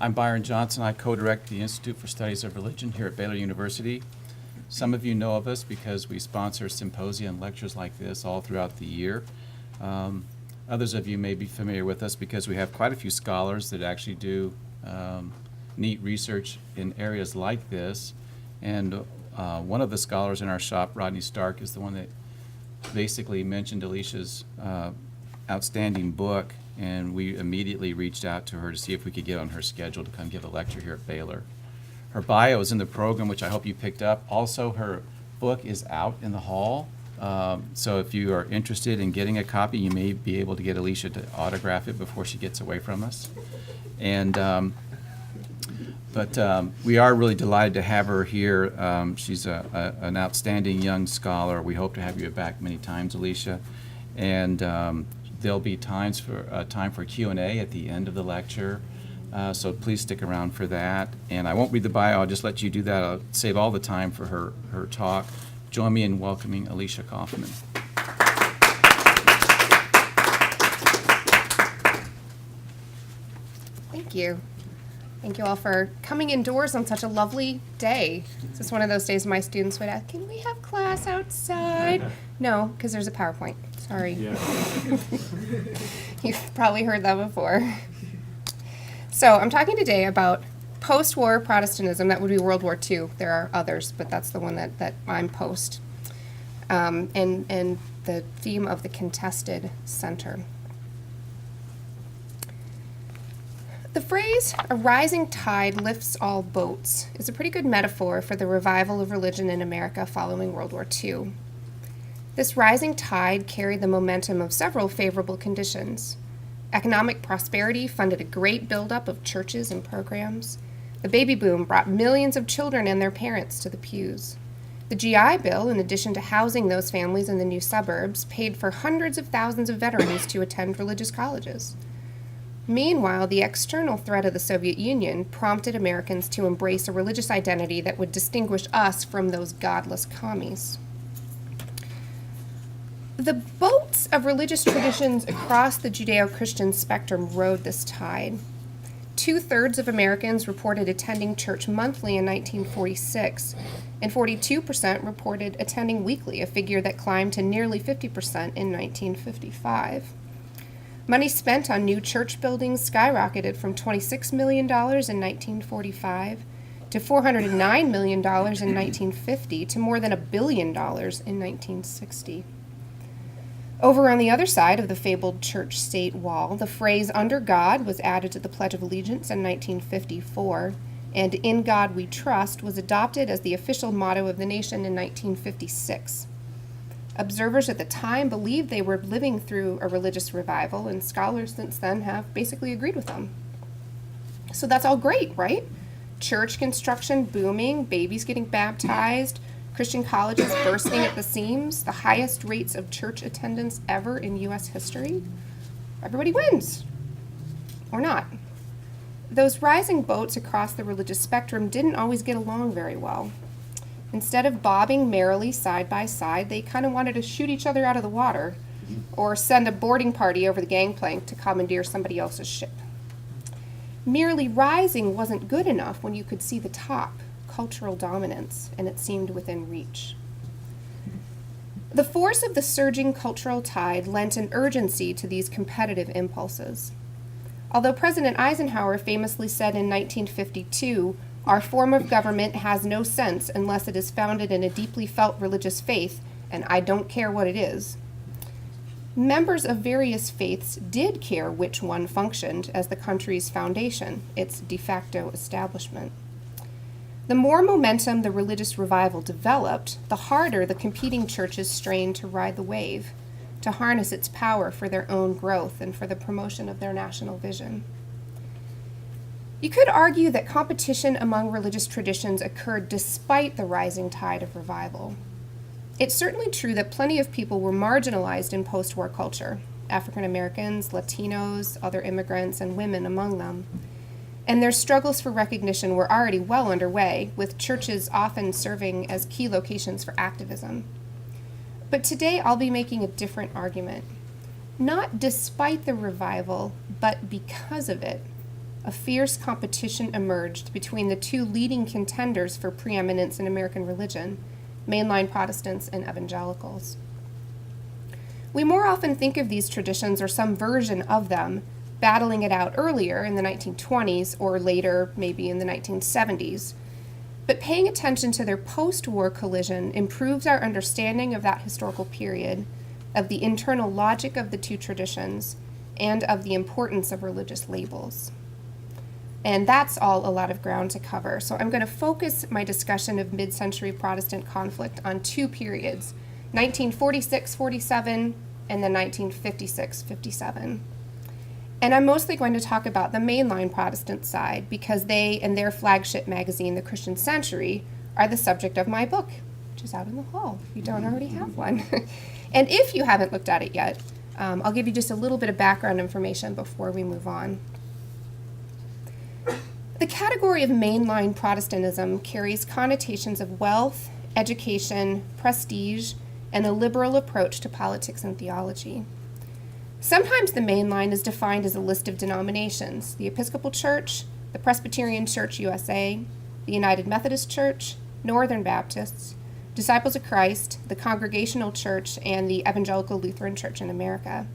I'm Byron Johnson. I co-direct the Institute for Studies of Religion here at Baylor University. Some of you know of us because we sponsor symposia and lectures like this all throughout the year. Others of you may be familiar with us because we have quite a few scholars that actually do neat research in areas like this. And one of the scholars in our shop, Rodney Stark, is the one that basically mentioned Elesha's outstanding book, and we immediately reached out to her to see if we could get on her schedule to come give a lecture here at Baylor. Her bio is in the program, which I hope you picked up. Also, her book is out in the hall, so if you are interested in getting a copy, you may be able to get Elesha to autograph it before she gets away from us. And we are really delighted to have her here. She's an outstanding young scholar. We hope to have you back many times, Elesha. And there'll be time for Q&A at the end of the lecture, so please stick around for that. And I won't read the bio, I'll just let you do that. I'll save all the time for her talk. Join me in welcoming Elesha Coffman. Thank you. Thank you all for coming indoors on such a lovely day. This is one of those days my students would ask, can we have class outside? No, because there's a PowerPoint. Sorry. Yeah. You've probably heard that before. So I'm talking today about post-war Protestantism. That would be World War II. There are others, but that's the one that I'm post. And the theme of the contested center. The phrase, "a rising tide lifts all boats," is a pretty good metaphor for the revival of religion in America following World War II. This rising tide carried the momentum of several favorable conditions. Economic prosperity funded a great buildup of churches and programs. The baby boom brought millions of children and their parents to the pews. The GI Bill, in addition to housing those families in the new suburbs, paid for hundreds of thousands of veterans to attend religious colleges. Meanwhile, the external threat of the Soviet Union prompted Americans to embrace a religious identity that would distinguish us from those godless commies. The boats of religious traditions across the Judeo-Christian spectrum rode this tide. 2/3 of Americans reported attending church monthly in 1946, and 42% reported attending weekly, a figure that climbed to nearly 50% in 1955. Money spent on new church buildings skyrocketed from $26 million in 1945 to $409 million in 1950 to more than $1 billion in 1960. Over on the other side of the fabled church-state wall, the phrase "under God" was added to the Pledge of Allegiance in 1954, and "in God we trust" was adopted as the official motto of the nation in 1956. Observers at the time believed they were living through a religious revival, and scholars since then have basically agreed with them. So that's all great, right? Church construction booming, babies getting baptized, Christian colleges bursting at the seams, the highest rates of church attendance ever in U.S. history. Everybody wins. Or not. Those rising boats across the religious spectrum didn't always get along very well. Instead of bobbing merrily side by side, they kind of wanted to shoot each other out of the water or send a boarding party over the gangplank to commandeer somebody else's ship. Merely rising wasn't good enough when you could see the top, cultural dominance, and it seemed within reach. The force of the surging cultural tide lent an urgency to these competitive impulses. Although President Eisenhower famously said in 1952, "Our form of government has no sense unless it is founded in a deeply felt religious faith, and I don't care what it is," members of various faiths did care which one functioned as the country's foundation, its de facto establishment. The more momentum the religious revival developed, the harder the competing churches strained to ride the wave, to harness its power for their own growth and for the promotion of their national vision. You could argue that competition among religious traditions occurred despite the rising tide of revival. It's certainly true that plenty of people were marginalized in post-war culture, African Americans, Latinos, other immigrants, and women among them. And their struggles for recognition were already well underway, with churches often serving as key locations for activism. But today I'll be making a different argument. Not despite the revival, but because of it, a fierce competition emerged between the two leading contenders for preeminence in American religion, mainline Protestants and evangelicals. We more often think of these traditions or some version of them battling it out earlier in the 1920s or later, maybe in the 1970s. But paying attention to their post-war collision improves our understanding of that historical period, of the internal logic of the two traditions, and of the importance of religious labels. And that's all a lot of ground to cover. So I'm going to focus my discussion of mid-century Protestant conflict on two periods, 1946-47 and then 1956-57. And I'm mostly going to talk about the mainline Protestant side because they and their flagship magazine, The Christian Century, are the subject of my book, which is out in the hall if you don't already have one. And if you haven't looked at it yet, I'll give you just a little bit of background information before we move on. The category of mainline Protestantism carries connotations of wealth, education, prestige, and a liberal approach to politics and theology. Sometimes the mainline is defined as a list of denominations: the Episcopal Church, the Presbyterian Church USA, the United Methodist Church, Northern Baptists, Disciples of Christ, the Congregational Church, and the Evangelical Lutheran Church in America.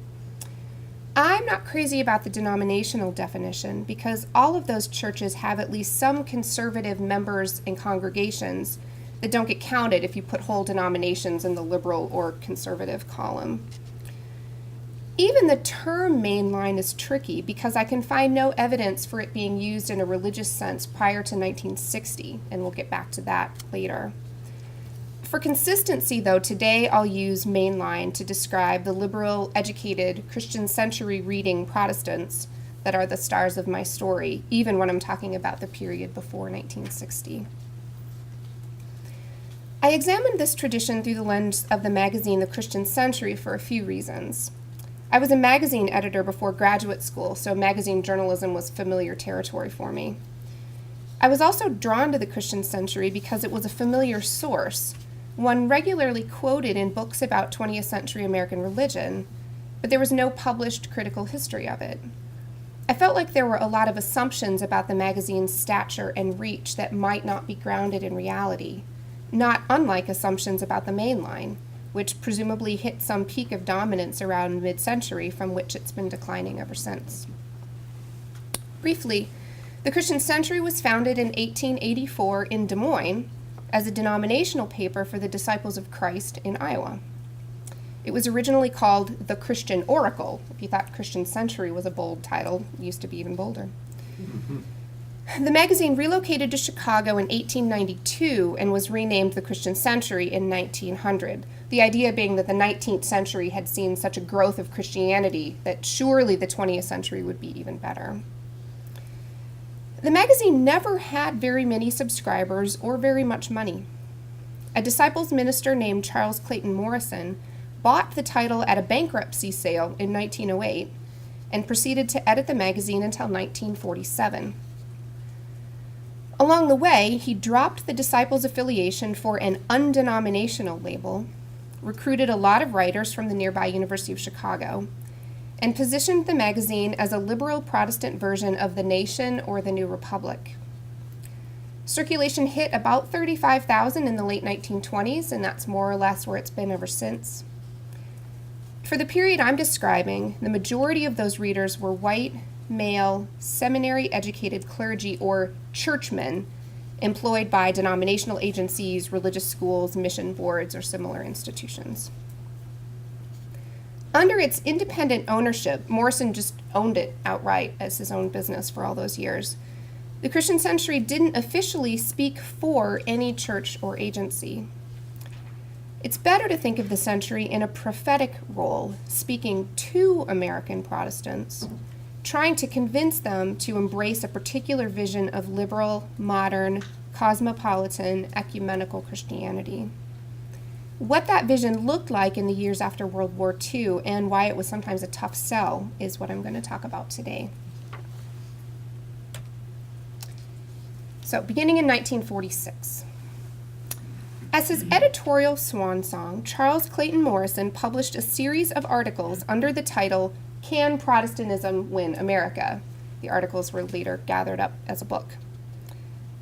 I'm not crazy about the denominational definition because all of those churches have at least some conservative members and congregations that don't get counted if you put whole denominations in the liberal or conservative column. Even the term mainline is tricky because I can find no evidence for it being used in a religious sense prior to 1960, and we'll get back to that later. For consistency, though, today I'll use mainline to describe the liberal, educated, Christian century reading Protestants that are the stars of my story, even when I'm talking about the period before 1960. I examined this tradition through the lens of the magazine The Christian Century for a few reasons. I was a magazine editor before graduate school, so magazine journalism was familiar territory for me. I was also drawn to the Christian Century because it was a familiar source, one regularly quoted in books about 20th century American religion, but there was no published critical history of it. I felt like there were a lot of assumptions about the magazine's stature and reach that might not be grounded in reality, not unlike assumptions about the mainline, which presumably hit some peak of dominance around mid-century from which it's been declining ever since. Briefly, the Christian Century was founded in 1884 in Des Moines as a denominational paper for the Disciples of Christ in Iowa. It was originally called The Christian Oracle. If you thought Christian Century was a bold title, it used to be even bolder. The magazine relocated to Chicago in 1892 and was renamed The Christian Century in 1900. The idea being that the 19th century had seen such a growth of Christianity that surely the 20th century would be even better. The magazine never had very many subscribers or very much money. A disciples minister named Charles Clayton Morrison bought the title at a bankruptcy sale in 1908 and proceeded to edit the magazine until 1947. Along the way, he dropped the Disciples affiliation for an undenominational label, recruited a lot of writers from the nearby University of Chicago, and positioned the magazine as a liberal Protestant version of The Nation or The New Republic. Circulation hit about 35,000 in the late 1920s, and that's more or less where it's been ever since. For the period I'm describing, the majority of those readers were white, male, seminary-educated clergy or churchmen employed by denominational agencies, religious schools, mission boards, or similar institutions. Under its independent ownership, Morrison just owned it outright as his own business for all those years. The Christian Century didn't officially speak for any church or agency. It's better to think of the Century in a prophetic role, speaking to American Protestants, trying to convince them to embrace a particular vision of liberal, modern, cosmopolitan, ecumenical Christianity. What that vision looked like in the years after World War II and why it was sometimes a tough sell is what I'm going to talk about today. So, beginning in 1946. As his editorial swan song, Charles Clayton Morrison published a series of articles under the title, "Can Protestantism Win America?" The articles were later gathered up as a book.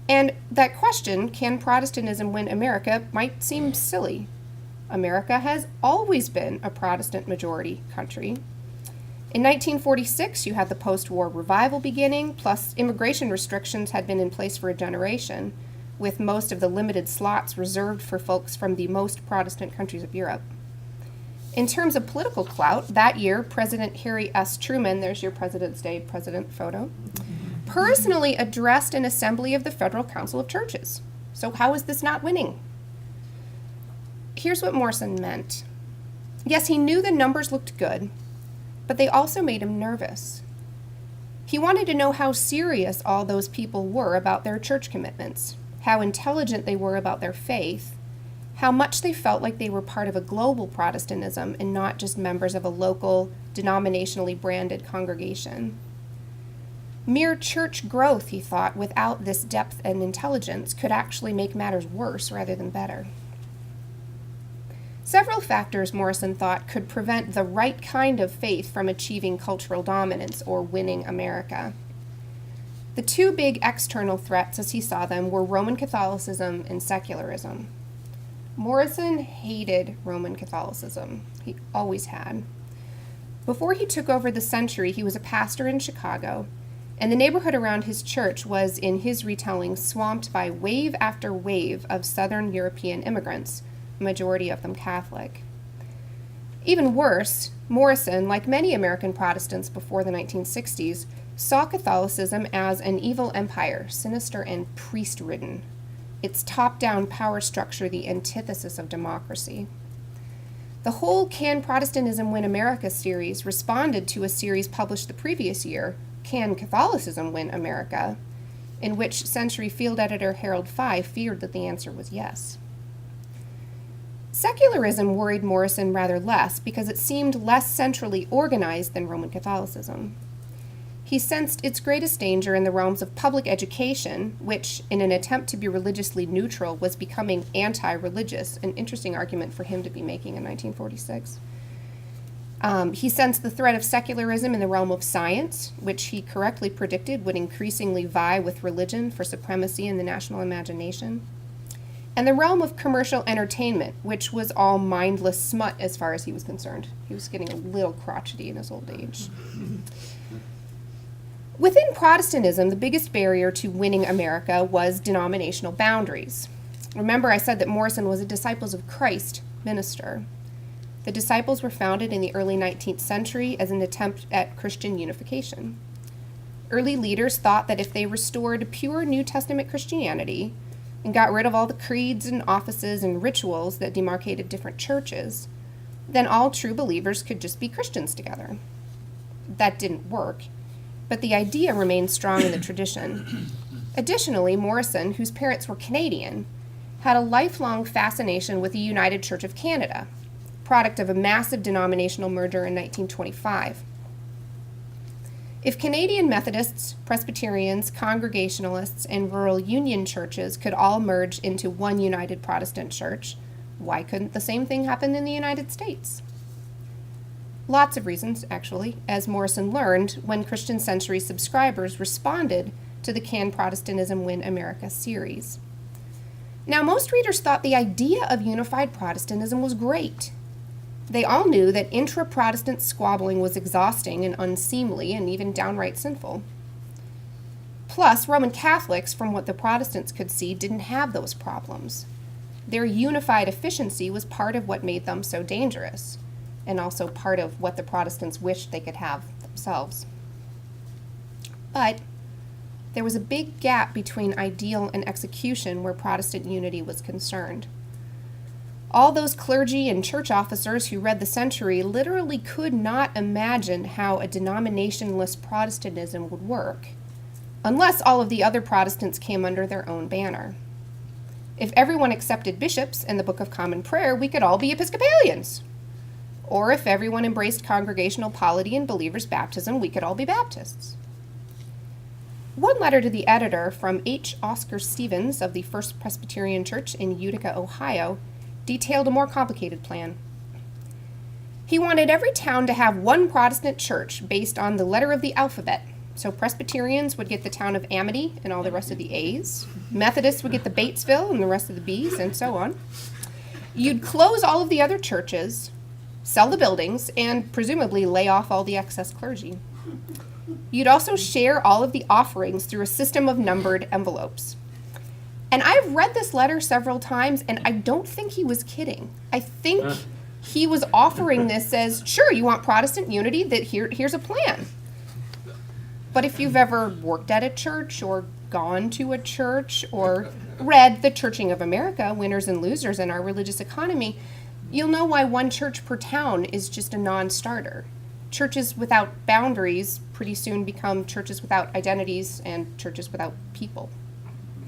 And that question, can Protestantism win America, might seem silly. America has always been a Protestant majority country. In 1946, you had the post-war revival beginning, plus immigration restrictions had been in place for a generation, with most of the limited slots reserved for folks from the most Protestant countries of Europe. In terms of political clout, that year, President Harry S. Truman, there's your President's Day president photo, personally addressed an assembly of the Federal Council of Churches. So how is this not winning? Here's what Morrison meant. Yes, he knew the numbers looked good, but they also made him nervous. He wanted to know how serious all those people were about their church commitments, how intelligent they were about their faith, how much they felt like they were part of a global Protestantism and not just members of a local, denominationally branded congregation. Mere church growth, he thought, without this depth and intelligence could actually make matters worse rather than better. Several factors, Morrison thought, could prevent the right kind of faith from achieving cultural dominance or winning America. The two big external threats, as he saw them, were Roman Catholicism and secularism. Morrison hated Roman Catholicism. He always had. Before he took over the Century, he was a pastor in Chicago, and the neighborhood around his church was, in his retelling, swamped by wave after wave of Southern European immigrants, a majority of them Catholic. Even worse, Morrison, like many American Protestants before the 1960s, saw Catholicism as an evil empire, sinister and priest-ridden, its top-down power structure the antithesis of democracy. The whole Can Protestantism Win America series responded to a series published the previous year, Can Catholicism Win America?, in which Century field editor Harold Fye feared that the answer was yes. Secularism worried Morrison rather less because it seemed less centrally organized than Roman Catholicism. He sensed its greatest danger in the realms of public education, which, in an attempt to be religiously neutral, was becoming anti-religious, an interesting argument for him to be making in 1946. He sensed the threat of secularism in the realm of science, which he correctly predicted would increasingly vie with religion for supremacy in the national imagination, and the realm of commercial entertainment, which was all mindless smut as far as he was concerned. He was getting a little crotchety in his old age. Within Protestantism, the biggest barrier to winning America was denominational boundaries. Remember, I said that Morrison was a Disciples of Christ minister. The Disciples were founded in the early 19th century as an attempt at Christian unification. Early leaders thought that if they restored pure New Testament Christianity and got rid of all the creeds and offices and rituals that demarcated different churches, then all true believers could just be Christians together. That didn't work, but the idea remained strong in the tradition. Additionally, Morrison, whose parents were Canadian, had a lifelong fascination with the United Church of Canada, product of a massive denominational merger in 1925. If Canadian Methodists, Presbyterians, Congregationalists, and rural Union churches could all merge into one united Protestant church, why couldn't the same thing happen in the United States? Lots of reasons, actually, as Morrison learned when Christian Century subscribers responded to the Can Protestantism Win America series. Now, most readers thought the idea of unified Protestantism was great. They all knew that intra-Protestant squabbling was exhausting and unseemly and even downright sinful. Plus, Roman Catholics, from what the Protestants could see, didn't have those problems. Their unified efficiency was part of what made them so dangerous, and also part of what the Protestants wished they could have themselves. But there was a big gap between ideal and execution where Protestant unity was concerned. All those clergy and church officers who read the Century literally could not imagine how a denominationless Protestantism would work, unless all of the other Protestants came under their own banner. If everyone accepted bishops and the Book of Common Prayer, we could all be Episcopalians. Or if everyone embraced congregational polity and believers' baptism, we could all be Baptists. One letter to the editor from H. Oscar Stevens of the First Presbyterian Church in Utica, Ohio, detailed a more complicated plan. He wanted every town to have one Protestant church based on the letter of the alphabet, So Presbyterians would get the town of Amity and all the rest of the A's. Methodists would get the Batesville and the rest of the B's, and so on. You'd close all of the other churches, sell the buildings, and presumably lay off all the excess clergy. You'd also share all of the offerings through a system of numbered envelopes. And I've read this letter several times, and I don't think he was kidding. I think he was offering this as, sure, you want Protestant unity, that here's a plan. But if you've ever worked at a church or gone to a church or read The Churching of America, Winners and Losers in Our Religious Economy, you'll know why one church per town is just a non-starter. Churches without boundaries pretty soon become churches without identities and churches without people,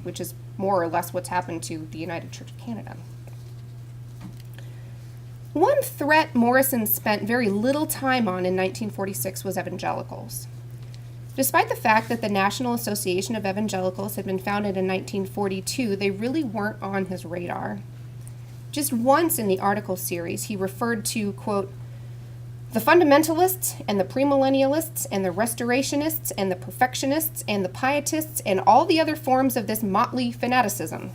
which is more or less what's happened to the United Church of Canada. One threat Morrison spent very little time on in 1946 was evangelicals. Despite the fact that the National Association of Evangelicals had been founded in 1942, they really weren't on his radar. Just once in the article series, he referred to, quote, the fundamentalists and the premillennialists and the restorationists and the perfectionists and the pietists and all the other forms of this motley fanaticism.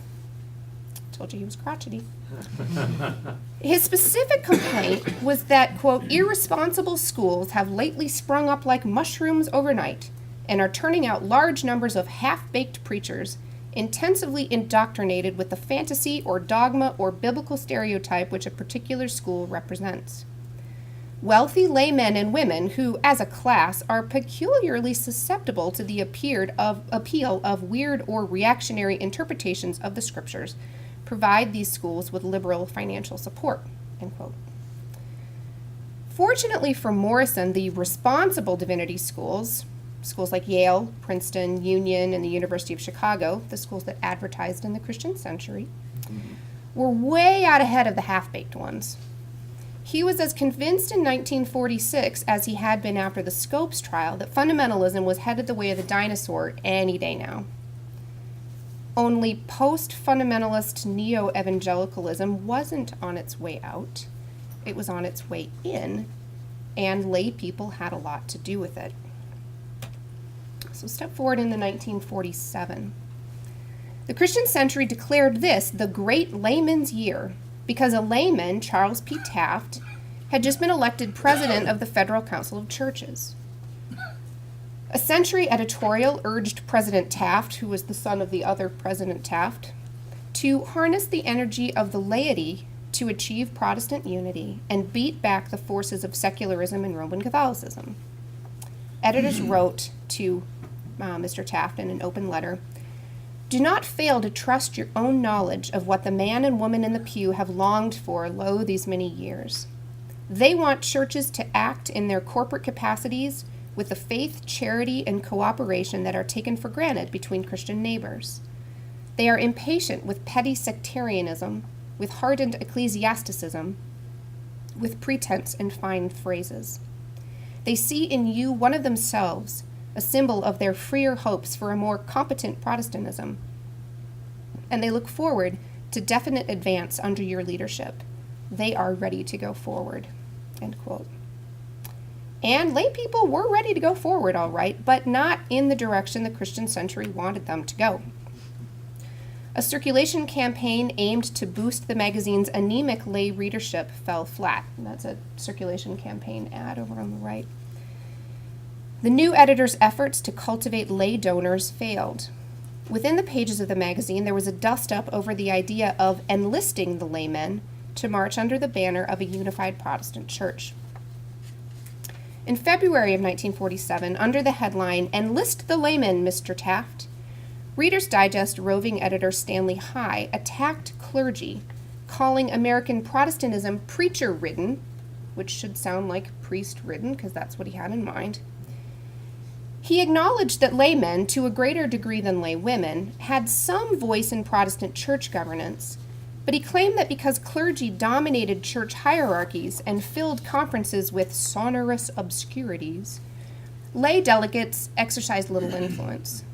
Told you he was crotchety. His specific complaint was that, quote, irresponsible schools have lately sprung up like mushrooms overnight and are turning out large numbers of half-baked preachers intensively indoctrinated with the fantasy or dogma or biblical stereotype which a particular school represents. Wealthy laymen and women who, as a class, are peculiarly susceptible to the appeal of weird or reactionary interpretations of the scriptures provide these schools with liberal financial support, end quote. Fortunately for Morrison, the responsible divinity schools like Yale, Princeton, Union, and the University of Chicago, the schools that advertised in the Christian Century, were way out ahead of the half-baked ones. He was as convinced in 1946 as he had been after the Scopes trial that fundamentalism was headed the way of the dinosaur any day now. Only post-fundamentalist neo-evangelicalism wasn't on its way out. It was on its way in, and lay people had a lot to do with it. So step forward into 1947. The Christian Century declared this the Great Layman's Year because a layman, Charles P. Taft, had just been elected president of the Federal Council of Churches. A Century editorial urged President Taft, who was the son of the other President Taft, to harness the energy of the laity to achieve Protestant unity and beat back the forces of secularism and Roman Catholicism. Editors wrote to Mr. Taft in an open letter, "Do not fail to trust your own knowledge of what the man and woman in the pew have longed for, lo, these many years. They want churches to act in their corporate capacities with the faith, charity, and cooperation that are taken for granted between Christian neighbors. They are impatient with petty sectarianism, with hardened ecclesiasticism, with pretense and fine phrases. They see in you one of themselves, a symbol of their freer hopes for a more competent Protestantism, and they look forward to definite advance under your leadership. They are ready to go forward," end quote. And lay people were ready to go forward, all right, but not in the direction the Christian Century wanted them to go. A circulation campaign aimed to boost the magazine's anemic lay readership fell flat. And that's a circulation campaign ad over on the right. The new editor's efforts to cultivate lay donors failed. Within the pages of the magazine, there was a dust-up over the idea of enlisting the laymen to march under the banner of a unified Protestant church. In February of 1947, under the headline, "Enlist the Laymen, Mr. Taft," Reader's Digest roving editor Stanley High attacked clergy, calling American Protestantism preacher-ridden, which should sound like priest-ridden, because that's what he had in mind. He acknowledged that laymen, to a greater degree than lay women, had some voice in Protestant church governance, but he claimed that because clergy dominated church hierarchies and filled conferences with sonorous obscurities, lay delegates exercised little influence.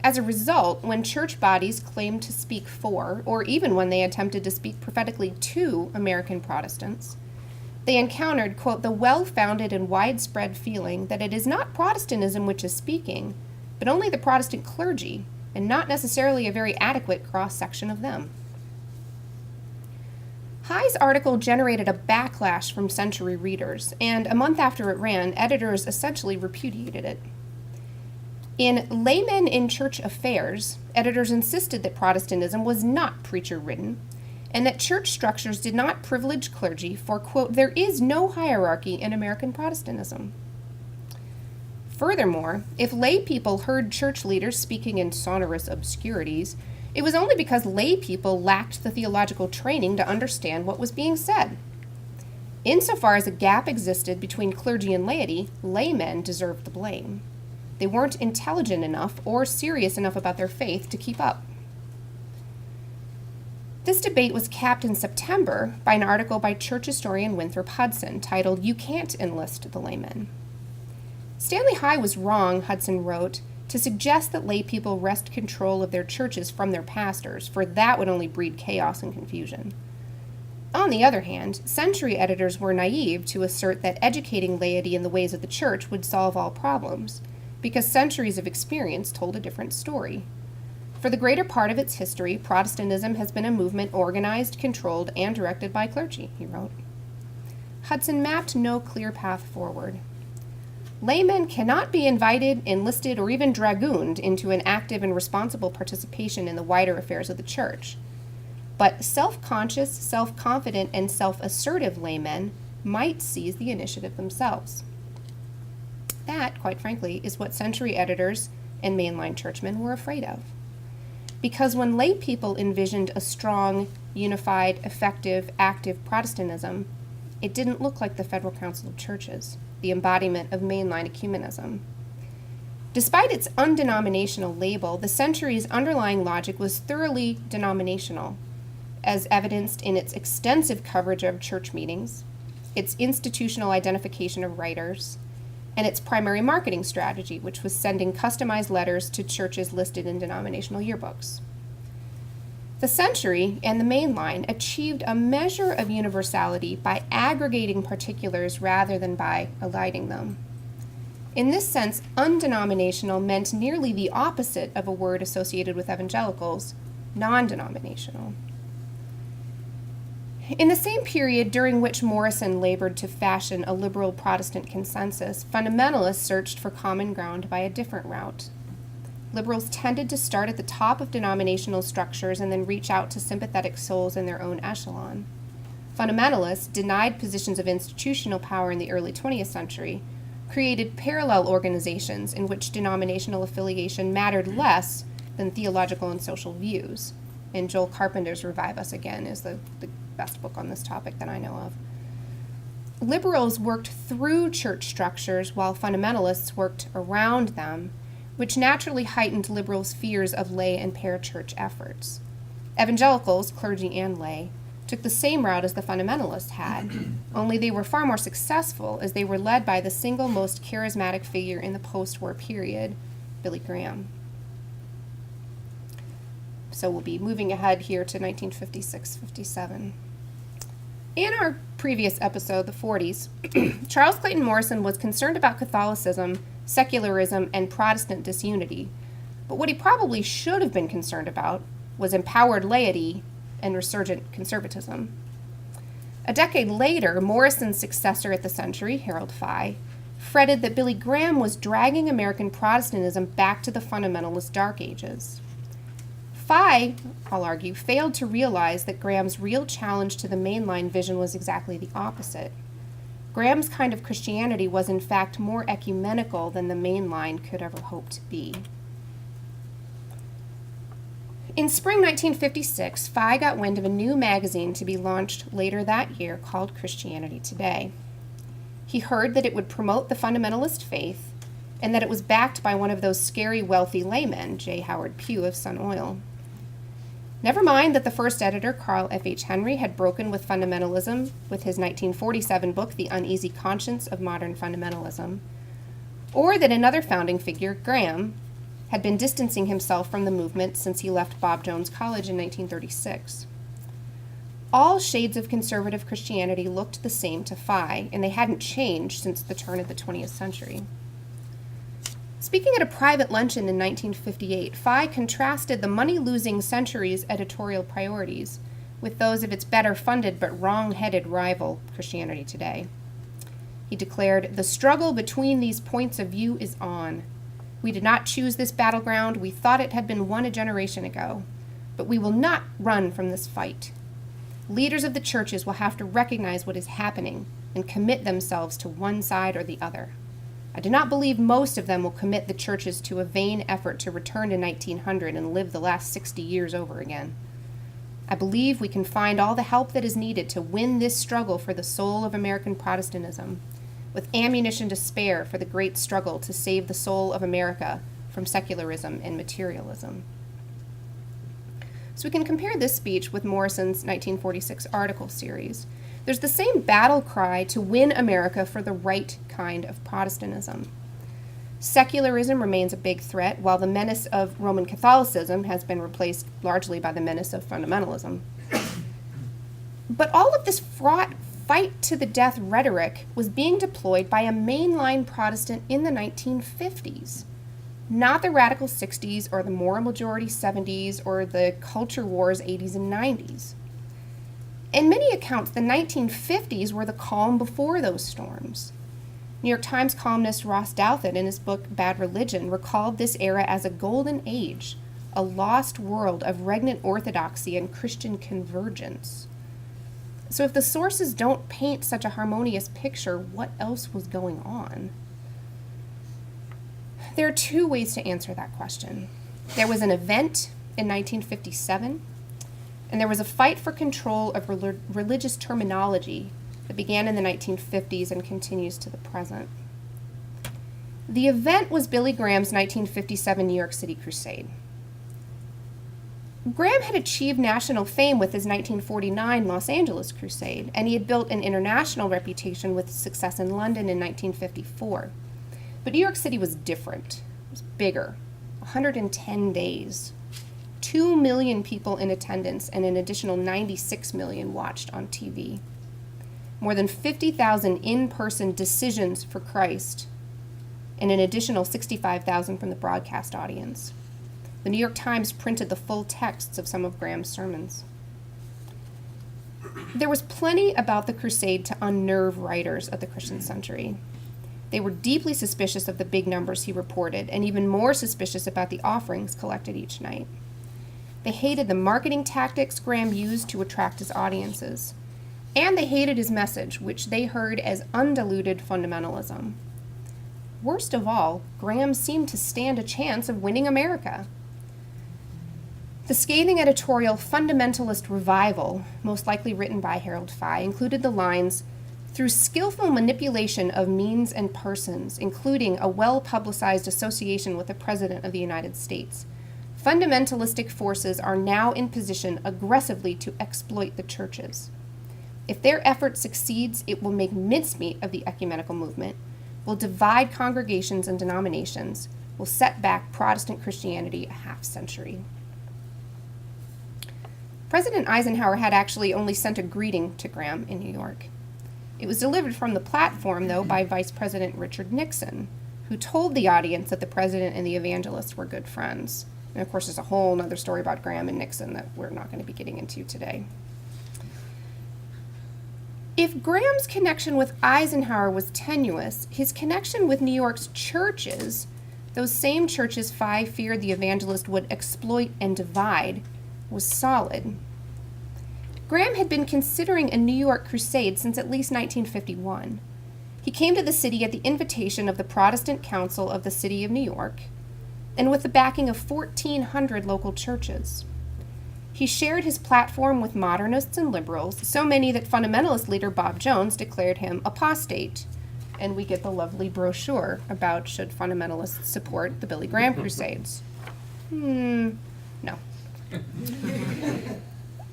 As a result, when church bodies claimed to speak for, or even when they attempted to speak prophetically to American Protestants, They encountered, quote, the well-founded and widespread feeling that it is not Protestantism which is speaking, but only the Protestant clergy, and not necessarily a very adequate cross-section of them. High's article generated a backlash from Century readers, and a month after it ran, editors essentially repudiated it. In Laymen in Church Affairs, editors insisted that Protestantism was not preacher-ridden, and that church structures did not privilege clergy, for, quote, there is no hierarchy in American Protestantism. Furthermore, if lay people heard church leaders speaking in sonorous obscurities, it was only because lay people lacked the theological training to understand what was being said. Insofar as a gap existed between clergy and laity, laymen deserved the blame. They weren't intelligent enough or serious enough about their faith to keep up. This debate was capped in September by an article by church historian Winthrop Hudson titled, "You Can't Enlist the Laymen." Stanley High was wrong, Hudson wrote, to suggest that lay people wrest control of their churches from their pastors, for that would only breed chaos and confusion. On the other hand, Century editors were naive to assert that educating laity in the ways of the church would solve all problems, because centuries of experience told a different story. For the greater part of its history, Protestantism has been a movement organized, controlled, and directed by clergy, he wrote. Hudson mapped no clear path forward. Laymen cannot be invited, enlisted, or even dragooned into an active and responsible participation in the wider affairs of the church. But self-conscious, self-confident, and self-assertive laymen might seize the initiative themselves. That, quite frankly, is what Century editors and mainline churchmen were afraid of. Because when lay people envisioned a strong, unified, effective, active Protestantism, it didn't look like the Federal Council of Churches, the embodiment of mainline ecumenism. Despite its undenominational label, the Century's underlying logic was thoroughly denominational, as evidenced in its extensive coverage of church meetings, its institutional identification of writers, and its primary marketing strategy, which was sending customized letters to churches listed in denominational yearbooks. The Century and the Mainline achieved a measure of universality by aggregating particulars rather than by eliding them. In this sense, undenominational meant nearly the opposite of a word associated with evangelicals, non-denominational. In the same period during which Morrison labored to fashion a liberal Protestant consensus, fundamentalists searched for common ground by a different route. Liberals tended to start at the top of denominational structures and then reach out to sympathetic souls in their own echelon. Fundamentalists, denied positions of institutional power in the early 20th century, created parallel organizations in which denominational affiliation mattered less than theological and social views. And Joel Carpenter's Revive Us Again is the best book on this topic that I know of. Liberals worked through church structures while fundamentalists worked around them, which naturally heightened liberals' fears of lay and parachurch efforts. Evangelicals, clergy and lay, took the same route as the fundamentalists had, only they were far more successful as they were led by the single most charismatic figure in the post-war period, Billy Graham. So we'll be moving ahead here to 1956-57. In our previous episode, the 40s, Charles Clayton Morrison was concerned about Catholicism, secularism, and Protestant disunity, but what he probably should have been concerned about was empowered laity and resurgent conservatism. A decade later, Morrison's successor at the Century, Harold Fye, fretted that Billy Graham was dragging American Protestantism back to the fundamentalist Dark Ages. Fye, I'll argue, failed to realize that Graham's real challenge to the mainline vision was exactly the opposite. Graham's kind of Christianity was in fact more ecumenical than the mainline could ever hope to be. In spring 1956, Fye got wind of a new magazine to be launched later that year called Christianity Today. He heard that it would promote the fundamentalist faith and that it was backed by one of those scary wealthy laymen, J. Howard Pugh of Sun Oil. Never mind that the first editor, Carl F. H. Henry, had broken with fundamentalism with his 1947 book, The Uneasy Conscience of Modern Fundamentalism, or that another founding figure, Graham, had been distancing himself from the movement since he left Bob Jones College in 1936. all shades of conservative Christianity looked the same to Phi, and they hadn't changed since the turn of the 20th century. Speaking at a private luncheon in 1958, Phi contrasted the money-losing Century's editorial priorities with those of its better-funded but wrong-headed rival, Christianity Today. He declared, "The struggle between these points of view is on. We did not choose this battleground. We thought it had been won a generation ago. But we will not run from this fight. Leaders of the churches will have to recognize what is happening and commit themselves to one side or the other. I do not believe most of them will commit the churches to a vain effort to return to 1900 and live the last 60 years over again. I believe we can find all the help that is needed to win this struggle for the soul of American Protestantism, with ammunition to spare for the great struggle to save the soul of America from secularism and materialism." So we can compare this speech with Morrison's 1946 article series. There's the same battle cry to win America for the right kind of Protestantism. Secularism remains a big threat, while the menace of Roman Catholicism has been replaced largely by the menace of fundamentalism. But all of this fraught fight-to-the-death rhetoric was being deployed by a mainline Protestant in the 1950s, not the radical 60s or the moral majority 70s or the culture wars 80s and 90s. In many accounts, the 1950s were the calm before those storms. New York Times columnist Ross Douthat, in his book Bad Religion, recalled this era as a golden age, a lost world of regnant orthodoxy and Christian convergence. So if the sources don't paint such a harmonious picture, what else was going on? There are two ways to answer that question. There was an event in 1957, and there was a fight for control of religious terminology that began in the 1950s and continues to the present. The event was Billy Graham's 1957 New York City crusade. Graham had achieved national fame with his 1949 Los Angeles crusade, and he had built an international reputation with success in London in 1954. But New York City was different. It was bigger, 110 days. 2 million people in attendance, and an additional 96 million watched on TV. More than 50,000 in-person decisions for Christ, and an additional 65,000 from the broadcast audience. The New York Times printed the full texts of some of Graham's sermons. There was plenty about the crusade to unnerve writers of the Christian Century. They were deeply suspicious of the big numbers he reported, and even more suspicious about the offerings collected each night. They hated the marketing tactics Graham used to attract his audiences, and they hated his message, which they heard as undiluted fundamentalism. Worst of all, Graham seemed to stand a chance of winning America. The scathing editorial Fundamentalist Revival, most likely written by Harold Phi, included the lines, "Through skillful manipulation of means and persons, including a well-publicized association with the President of the United States, fundamentalistic forces are now in position aggressively to exploit the churches. If their effort succeeds, it will make mincemeat of the ecumenical movement, will divide congregations and denominations, will set back Protestant Christianity a half-century." President Eisenhower had actually only sent a greeting to Graham in New York. It was delivered from the platform, though, by Vice President Richard Nixon, who told the audience that the president and the evangelist were good friends. And of course, there's a whole other story about Graham and Nixon that we're not going to be getting into today. If Graham's connection with Eisenhower was tenuous, his connection with New York's churches, those same churches Phi feared the evangelist would exploit and divide, was solid. Graham had been considering a New York crusade since at least 1951. He came to the city at the invitation of the Protestant Council of the City of New York, and with the backing of 1,400 local churches. He shared his platform with modernists and liberals, so many that fundamentalist leader Bob Jones declared him apostate. And we get the lovely brochure about should fundamentalists support the Billy Graham Crusades. No.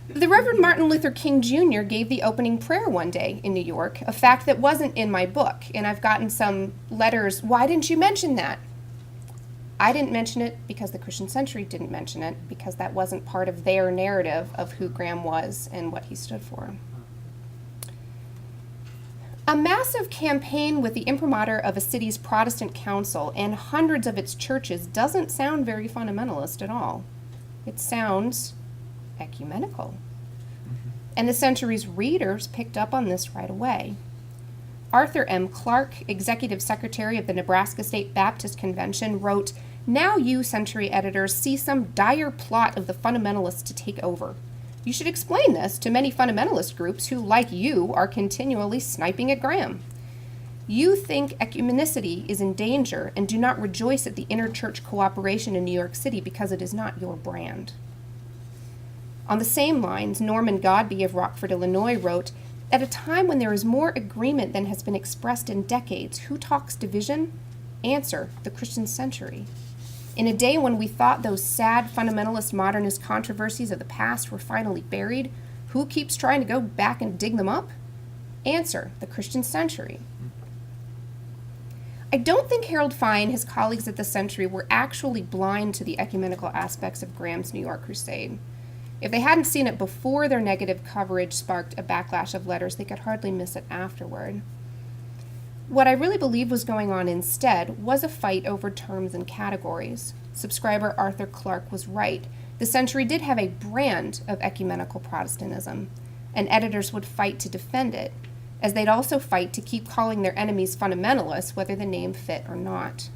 The Reverend Martin Luther King Jr. gave the opening prayer one day in New York, a fact that wasn't in my book, and I've gotten some letters, "Why didn't you mention that?" I didn't mention it because the Christian Century didn't mention it, because that wasn't part of their narrative of who Graham was and what he stood for. A massive campaign with the imprimatur of a city's Protestant council and hundreds of its churches doesn't sound very fundamentalist at all. It sounds ecumenical. And the Century's readers picked up on this right away. Arthur M. Clarke, executive secretary of the Nebraska State Baptist Convention, wrote, "Now you, Century editors, see some dire plot of the fundamentalists to take over. You should explain this to many fundamentalist groups who, like you, are continually sniping at Graham. You think ecumenicity is in danger and do not rejoice at the interchurch cooperation in New York City because it is not your brand." On the same lines, Norman Godbey of Rockford, Illinois, wrote, "At a time when there is more agreement than has been expressed in decades, who talks division? Answer, the Christian Century. In a day when we thought those sad fundamentalist modernist controversies of the past were finally buried, who keeps trying to go back and dig them up? Answer, the Christian Century." I don't think Harold Fine and his colleagues at the Century were actually blind to the ecumenical aspects of Graham's New York Crusade. If they hadn't seen it before their negative coverage sparked a backlash of letters, they could hardly miss it afterward. What I really believe was going on instead was a fight over terms and categories. Subscriber Arthur Clarke was right. The Century did have a brand of ecumenical Protestantism, and editors would fight to defend it, as they'd also fight to keep calling their enemies fundamentalists, whether the name fit or not.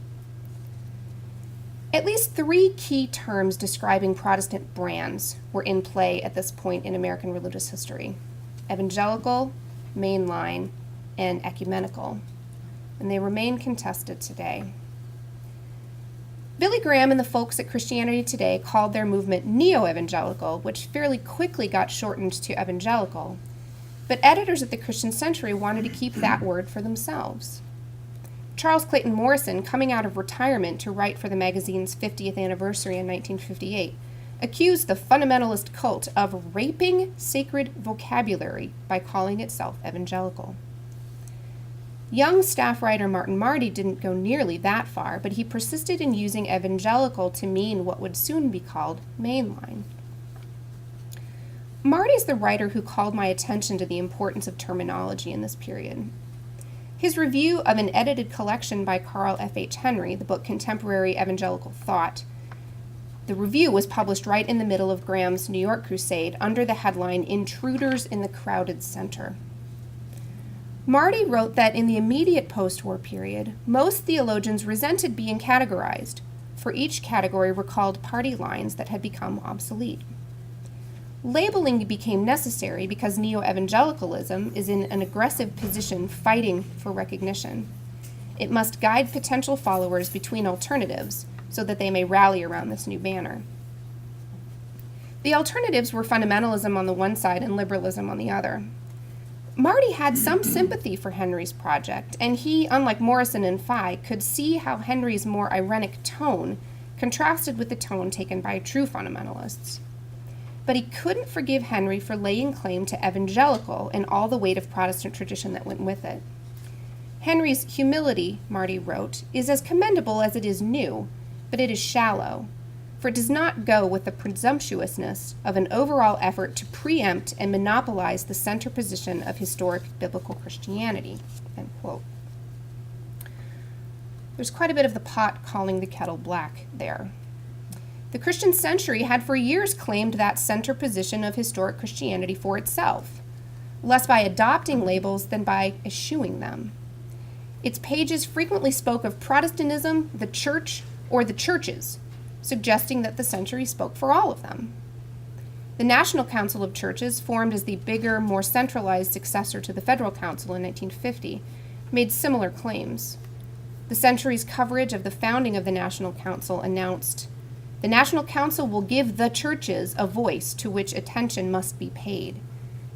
At least 3 key terms describing Protestant brands were in play at this point in American religious history: evangelical, mainline, and ecumenical, and they remain contested today. Billy Graham and the folks at Christianity Today called their movement neo-evangelical, which fairly quickly got shortened to evangelical, but editors at the Christian Century wanted to keep that word for themselves. Charles Clayton Morrison, coming out of retirement to write for the magazine's 50th anniversary in 1958, accused the fundamentalist cult of raping sacred vocabulary by calling itself evangelical. Young staff writer Martin Marty didn't go nearly that far, but he persisted in using evangelical to mean what would soon be called mainline. Marty's the writer who called my attention to the importance of terminology in this period. His review of an edited collection by Carl F.H. Henry, the book Contemporary Evangelical Thought, the review was published right in the middle of Graham's New York Crusade under the headline "Intruders in the Crowded Center." Marty wrote that in the immediate post-war period, most theologians resented being categorized, for each category recalled party lines that had become obsolete. Labeling became necessary because neo-evangelicalism is in an aggressive position fighting for recognition. It must guide potential followers between alternatives so that they may rally around this new banner. The alternatives were fundamentalism on the one side and liberalism on the other. Marty had some sympathy for Henry's project, and he, unlike Morrison and Fye, could see how Henry's more ironic tone contrasted with the tone taken by true fundamentalists. But he couldn't forgive Henry for laying claim to evangelical and all the weight of Protestant tradition that went with it. Henry's humility, Marty wrote, is as commendable as it is new, but it is shallow, for it does not go with the presumptuousness of an overall effort to preempt and monopolize the center position of historic biblical Christianity, end quote. There's quite a bit of the pot calling the kettle black there. The Christian Century had for years claimed that center position of historic Christianity for itself, less by adopting labels than by eschewing them. Its pages frequently spoke of Protestantism, the church, or the churches, suggesting that the Century spoke for all of them. The National Council of Churches, formed as the bigger, more centralized successor to the Federal Council in 1950, made similar claims. The Century's coverage of the founding of the National Council announced, "The National Council will give the churches a voice to which attention must be paid.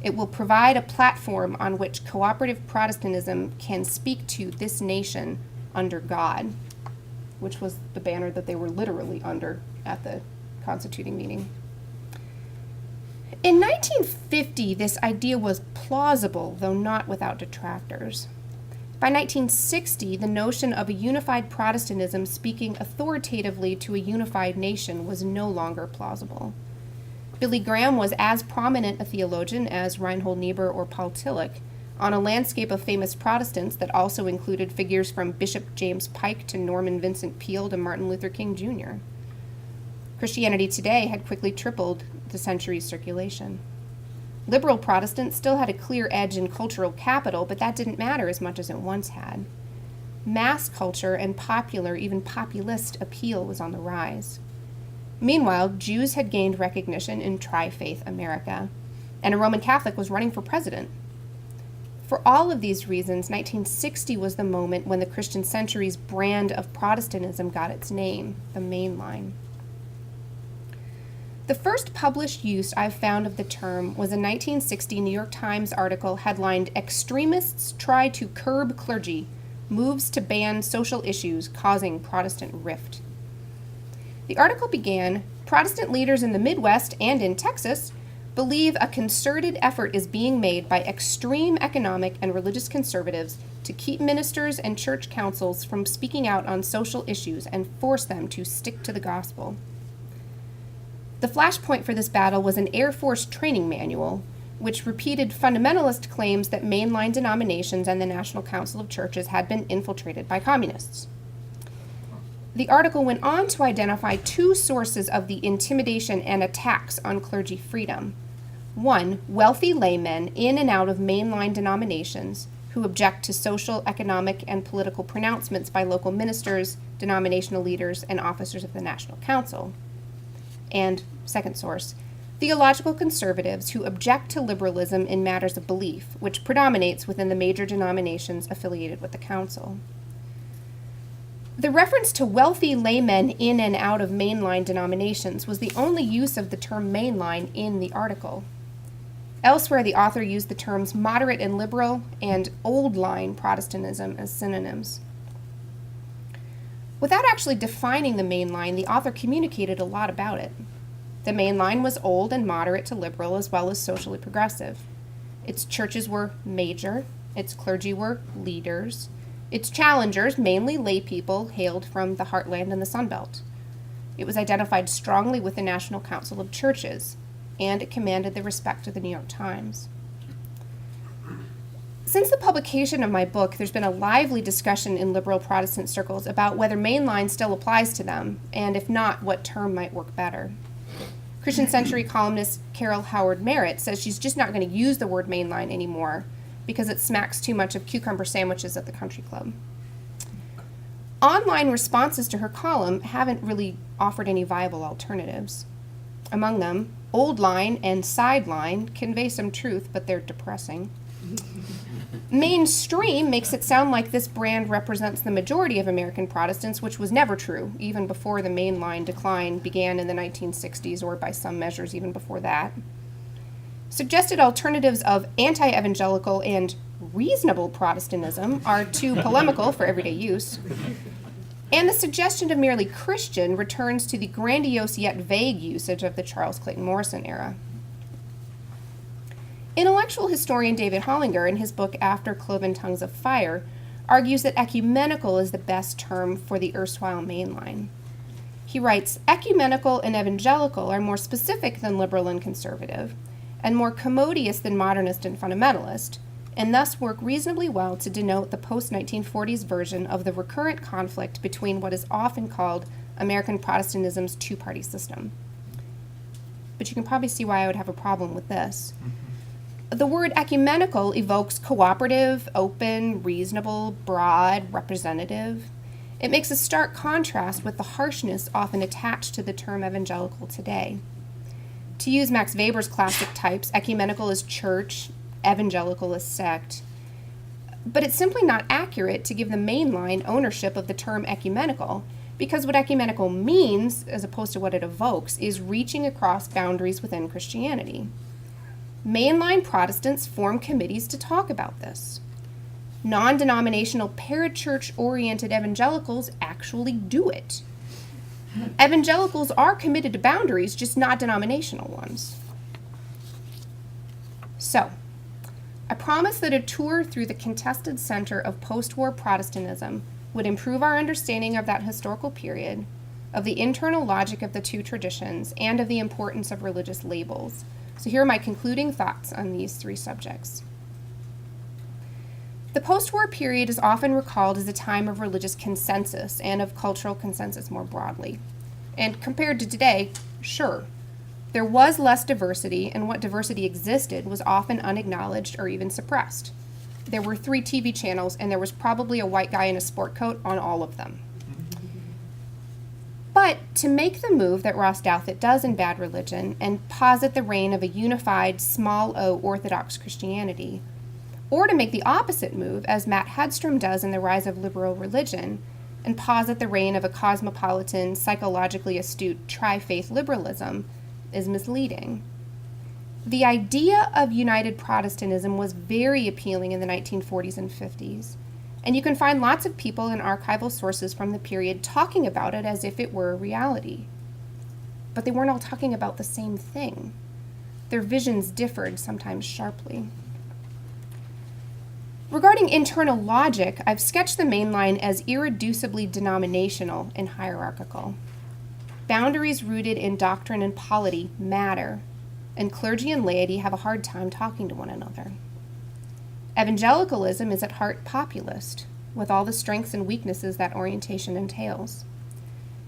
It will provide a platform on which cooperative Protestantism can speak to this nation under God," which was the banner that they were literally under at the constituting meeting. In 1950, this idea was plausible, though not without detractors. By 1960, the notion of a unified Protestantism speaking authoritatively to a unified nation was no longer plausible. Billy Graham was as prominent a theologian as Reinhold Niebuhr or Paul Tillich, on a landscape of famous Protestants that also included figures from Bishop James Pike to Norman Vincent Peale to Martin Luther King Jr. Christianity Today had quickly tripled the century's circulation. Liberal Protestants still had a clear edge in cultural capital, but that didn't matter as much as it once had. Mass culture and popular, even populist appeal was on the rise. Meanwhile, Jews had gained recognition in tri-faith America, and a Roman Catholic was running for president. For all of these reasons, 1960 was the moment when the Christian Century's brand of Protestantism got its name, the Mainline. The first published use I've found of the term was a 1960 New York Times article headlined, "Extremists Try to Curb Clergy, Moves to Ban Social Issues Causing Protestant Rift." The article began, "Protestant leaders in the Midwest and in Texas believe a concerted effort is being made by extreme economic and religious conservatives to keep ministers and church councils from speaking out on social issues and force them to stick to the gospel." The flashpoint for this battle was an Air Force training manual, which repeated fundamentalist claims that mainline denominations and the National Council of Churches had been infiltrated by communists. The article went on to identify two sources of the intimidation and attacks on clergy freedom. One, wealthy laymen in and out of mainline denominations who object to social, economic, and political pronouncements by local ministers, denominational leaders, and officers of the National Council. And, second source, theological conservatives who object to liberalism in matters of belief, which predominates within the major denominations affiliated with the council. The reference to wealthy laymen in and out of mainline denominations was the only use of the term mainline in the article. Elsewhere, the author used the terms moderate and liberal and old line Protestantism as synonyms. Without actually defining the mainline, the author communicated a lot about it. The mainline was old and moderate to liberal as well as socially progressive. Its churches were major, its clergy were leaders, its challengers, mainly lay people, hailed from the heartland and the Sun Belt. It was identified strongly with the National Council of Churches, and it commanded the respect of the New York Times. Since the publication of my book, there's been a lively discussion in liberal Protestant circles about whether mainline still applies to them, and if not, what term might work better. Christian Century columnist Carol Howard Merritt says she's just not going to use the word mainline anymore because it smacks too much of cucumber sandwiches at the country club. Online responses to her column haven't really offered any viable alternatives. Among them, old line and sideline convey some truth, but they're depressing. Mainstream makes it sound like this brand represents the majority of American Protestants, which was never true, even before the mainline decline began in the 1960s, or by some measures even before that. Suggested alternatives of anti-evangelical and reasonable Protestantism are too polemical for everyday use. And the suggestion of merely Christian returns to the grandiose yet vague usage of the Charles Clayton Morrison era. Intellectual historian David Hollinger, in his book After Cloven Tongues of Fire, argues that ecumenical is the best term for the erstwhile mainline. He writes, "Ecumenical and evangelical are more specific than liberal and conservative, and more commodious than modernist and fundamentalist, and thus work reasonably well to denote the post-1940s version of the recurrent conflict between what is often called American Protestantism's two-party system." But you can probably see why I would have a problem with this. The word ecumenical evokes cooperative, open, reasonable, broad, representative. It makes a stark contrast with the harshness often attached to the term evangelical today. To use Max Weber's classic types, ecumenical is church, evangelical is sect. But it's simply not accurate to give the mainline ownership of the term ecumenical, because what ecumenical means, as opposed to what it evokes, is reaching across boundaries within Christianity. Mainline Protestants form committees to talk about this. Non-denominational parachurch-oriented evangelicals actually do it. Evangelicals are committed to boundaries, just not denominational ones. So, I promised that a tour through the contested center of post-war Protestantism would improve our understanding of that historical period, of the internal logic of the two traditions, and of the importance of religious labels. So here are my concluding thoughts on these three subjects. The post-war period is often recalled as a time of religious consensus and of cultural consensus more broadly. And compared to today, sure, there was less diversity, and what diversity existed was often unacknowledged or even suppressed. There were 3 TV channels, and there was probably a white guy in a sport coat on all of them. But to make the move that Ross Douthat does in Bad Religion and posit the reign of a unified, small o Orthodox Christianity, or to make the opposite move, as Matt Hedstrom does in The Rise of Liberal Religion, and posit the reign of a cosmopolitan, psychologically astute, tri-faith liberalism, is misleading. The idea of united Protestantism was very appealing in the 1940s and 50s, and you can find lots of people in archival sources from the period talking about it as if it were a reality. But they weren't all talking about the same thing. Their visions differed, sometimes sharply. Regarding internal logic, I've sketched the main line as irreducibly denominational and hierarchical. Boundaries rooted in doctrine and polity matter, and clergy and laity have a hard time talking to one another. Evangelicalism is at heart populist, with all the strengths and weaknesses that orientation entails.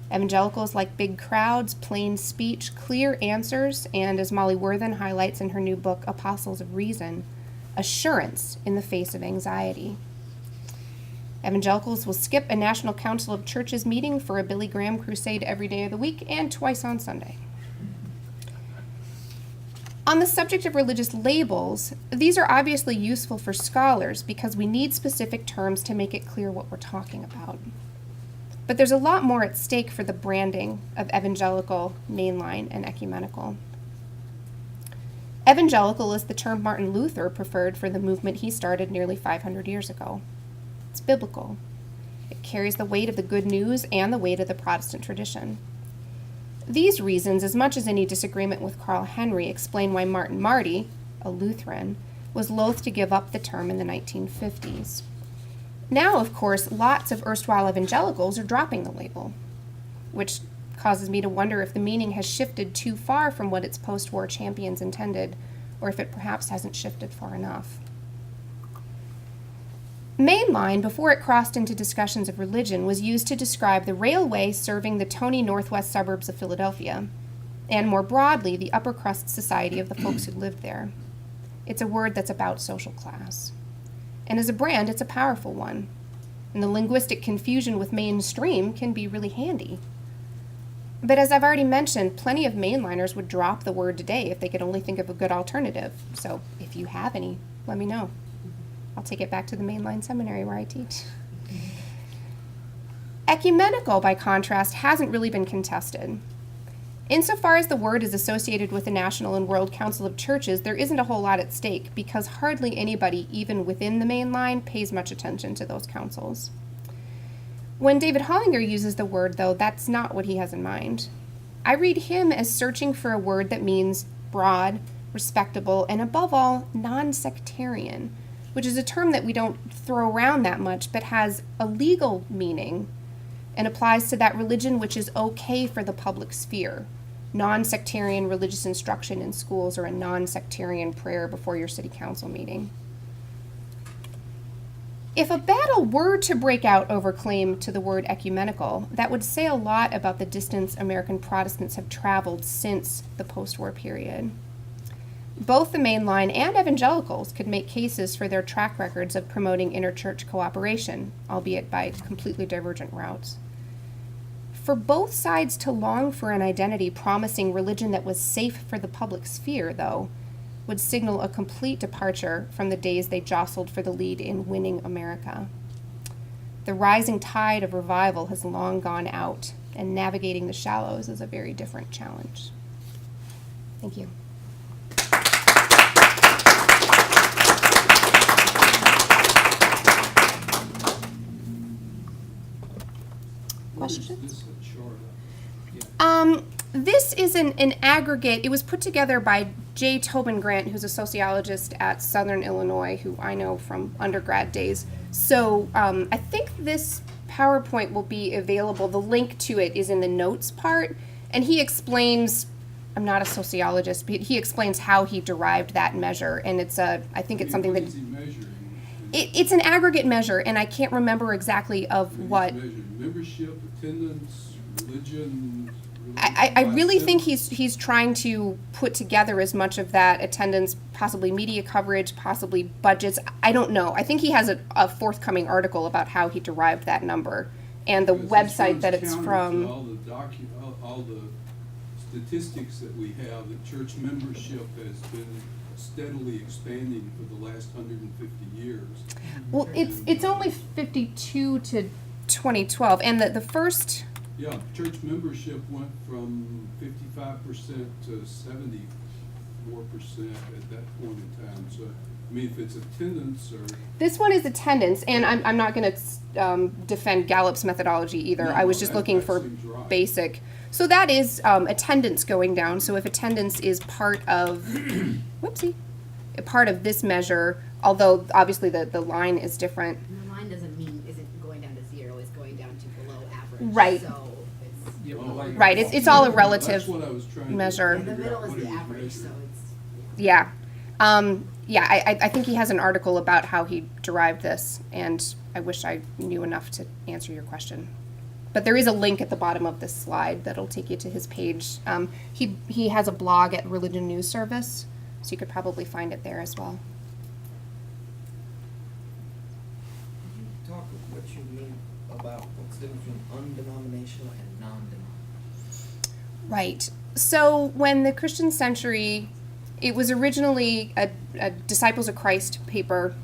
Evangelicals like big crowds, plain speech, clear answers, and, as Molly Worthen highlights in her new book, Apostles of Reason, assurance in the face of anxiety. Evangelicals will skip a National Council of Churches meeting for a Billy Graham crusade every day of the week and twice on Sunday. On the subject of religious labels, these are obviously useful for scholars because we need specific terms to make it clear what we're talking about. But there's a lot more at stake for the branding of evangelical, mainline, and ecumenical. Evangelical is the term Martin Luther preferred for the movement he started nearly 500 years ago. It's biblical. It carries the weight of the good news and the weight of the Protestant tradition. These reasons, as much as any disagreement with Carl Henry, explain why Martin Marty, a Lutheran, was loath to give up the term in the 1950s. Now, of course, lots of erstwhile evangelicals are dropping the label, which causes me to wonder if the meaning has shifted too far from what its post-war champions intended, or if it perhaps hasn't shifted far enough. Mainline, before it crossed into discussions of religion, was used to describe the railway serving the Tony northwest suburbs of Philadelphia, and more broadly, the upper crust society of the folks who lived there. It's a word that's about social class. And as a brand, it's a powerful one. And the linguistic confusion with mainstream can be really handy. But as I've already mentioned, plenty of mainliners would drop the word today if they could only think of a good alternative. So if you have any, let me know. I'll take it back to the mainline seminary where I teach. Ecumenical, by contrast, hasn't really been contested. Insofar as the word is associated with the National and World Council of Churches, there isn't a whole lot at stake because hardly anybody, even within the mainline, pays much attention to those councils. When David Hollinger uses the word, though, that's not what he has in mind. I read him as searching for a word that means broad, respectable, and above all, non-sectarian, which is a term that we don't throw around that much, but has a legal meaning and applies to that religion which is okay for the public sphere. Non-sectarian religious instruction in schools or a non-sectarian prayer before your city council meeting. If a battle were to break out over claim to the word ecumenical, that would say a lot about the distance American Protestants have traveled since the post-war period. Both the mainline and evangelicals could make cases for their track records of promoting interchurch cooperation, albeit by completely divergent routes. For both sides to long for an identity promising religion that was safe for the public sphere, though, would signal a complete departure from the days they jostled for the lead in winning America. The rising tide of revival has long gone out, and navigating the shallows is a very different challenge. Thank you. Questions? This is an aggregate. It was put together by J. Tobin Grant, who's a sociologist at Southern Illinois, who I know from undergrad days. So I think this PowerPoint will be available. The link to it is in the notes part. And he explains, I'm not a sociologist, but he explains how he derived that measure. And I think it's something that... What is he measuring? It's an aggregate measure, and I can't remember exactly of what... He's measuring membership, attendance, religion... I really think he's trying to put together as much of that attendance, possibly media coverage, possibly budgets. I don't know. I think he has a forthcoming article about how he derived that number and the website that it's from. All the statistics that we have, that church membership has been steadily expanding for the last 150 years. Well, it's only 52 to 2012, and the first. Yeah, church membership went from 55% to 74% at that point in time. So, I mean, if it's attendance or... This one is attendance, and I'm not going to defend Gallup's methodology either. No, I was just looking that for seems right. basic. So that is attendance going down. So if attendance is part of, a part of this measure, although obviously the line is different. And the line isn't going down to zero, it's going down to below average. Right. So it's, Yeah, well, like- Right, it's all a relative That's what I was trying to measure. in the figure out. middle is What the he was average, so measuring. it's, Yeah. I think he has an article about how he derived this, and I wish I knew enough to answer your question. But there is a link at the bottom of this slide that'll take you to his page. He has a blog at Religion News Service, so you could probably find it there as well. Talk of what you mean about what's the difference between undenominational and non-denominational. Right. So when the Christian Century, it was originally a Disciples of Christ paper.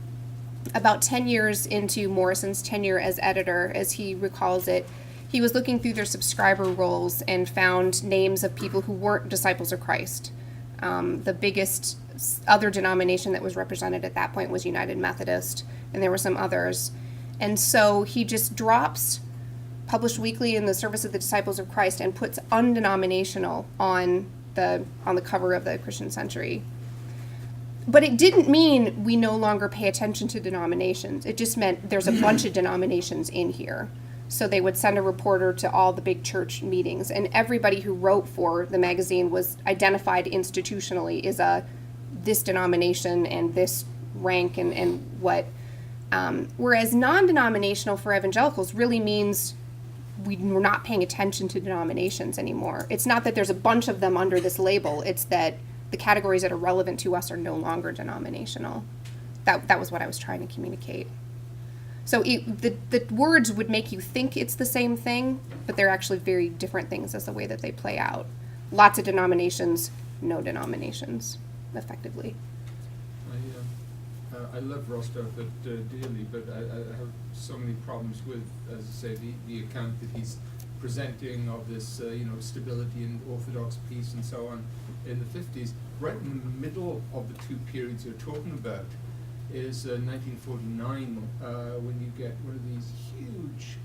About 10 years into Morrison's tenure as editor, as he recalls it, he was looking through their subscriber rolls and found names of people who weren't Disciples of Christ. The biggest other denomination that was represented at that point was United Methodist, and there were some others. And so he just drops published weekly in the Service of the Disciples of Christ and puts undenominational on the cover of the Christian Century. But it didn't mean we no longer pay attention to denominations. It just meant there's a bunch of denominations in here. So they would send a reporter to all the big church meetings, and everybody who wrote for the magazine was identified institutionally as this denomination and this rank and what. Whereas non-denominational for evangelicals really means we're not paying attention to denominations anymore. It's not that there's a bunch of them under this label. It's that the categories that are relevant to us are no longer denominational. That was what I was trying to communicate. So the words would make you think it's the same thing, but they're actually very different things as the way that they play out. Lots of denominations, no denominations, effectively. I love Rostov dearly, but I have so many problems with, as I say, the account that he's presenting of this, stability and orthodox peace and so on in the 50s. Right in the middle of the two periods you're talking about is 1949, when you get one of these huge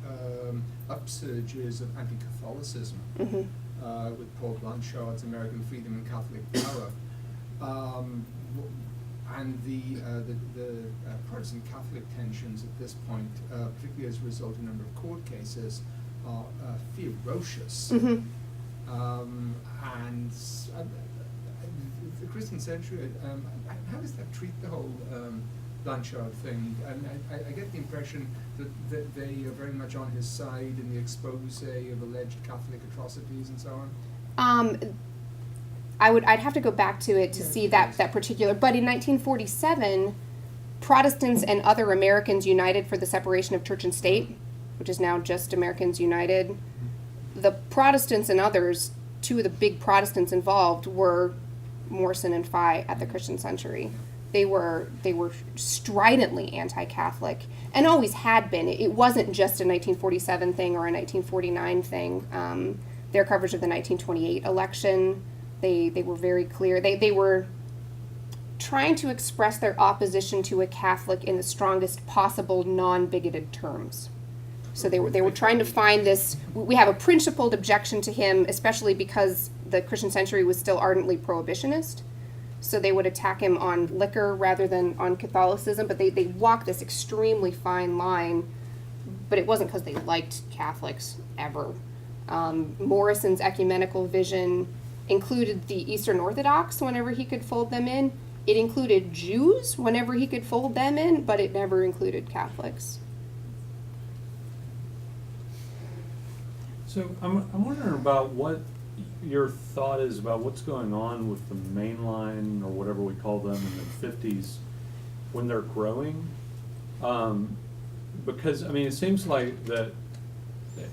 upsurges of anti-Catholicism with Paul Blanchard's American Freedom and Catholic Power. And the Protestant Catholic tensions at this point, particularly as a result of a number of court cases, are ferocious. And the Christian Century, how does that treat the whole Blanchard thing? And I get the impression that they are very much on his side in the expose of alleged Catholic atrocities and so on. I'd have to go back to it to see that particular, but in 1947, Protestants and other Americans united for the separation of church and state, which is now just Americans United. The Protestants and others, two of the big Protestants involved were Morrison and Fye at the Christian Century. They were stridently anti-Catholic and always had been. It wasn't just a 1947 thing or a 1949 thing. Their coverage of the 1928 election, they were very clear. They were trying to express their opposition to a Catholic in the strongest possible non-bigoted terms. So they were trying to find this. We have a principled objection to him, especially because the Christian Century was still ardently prohibitionist. So they would attack him on liquor rather than on Catholicism, but they walked this extremely fine line, but it wasn't because they liked Catholics ever. Morrison's ecumenical vision included the Eastern Orthodox whenever he could fold them in. It included Jews whenever he could fold them in, but it never included Catholics. So I'm wondering about what your thought is about what's going on with the mainline, or whatever we call them, in the 50s when they're growing. Because, I mean, it seems like that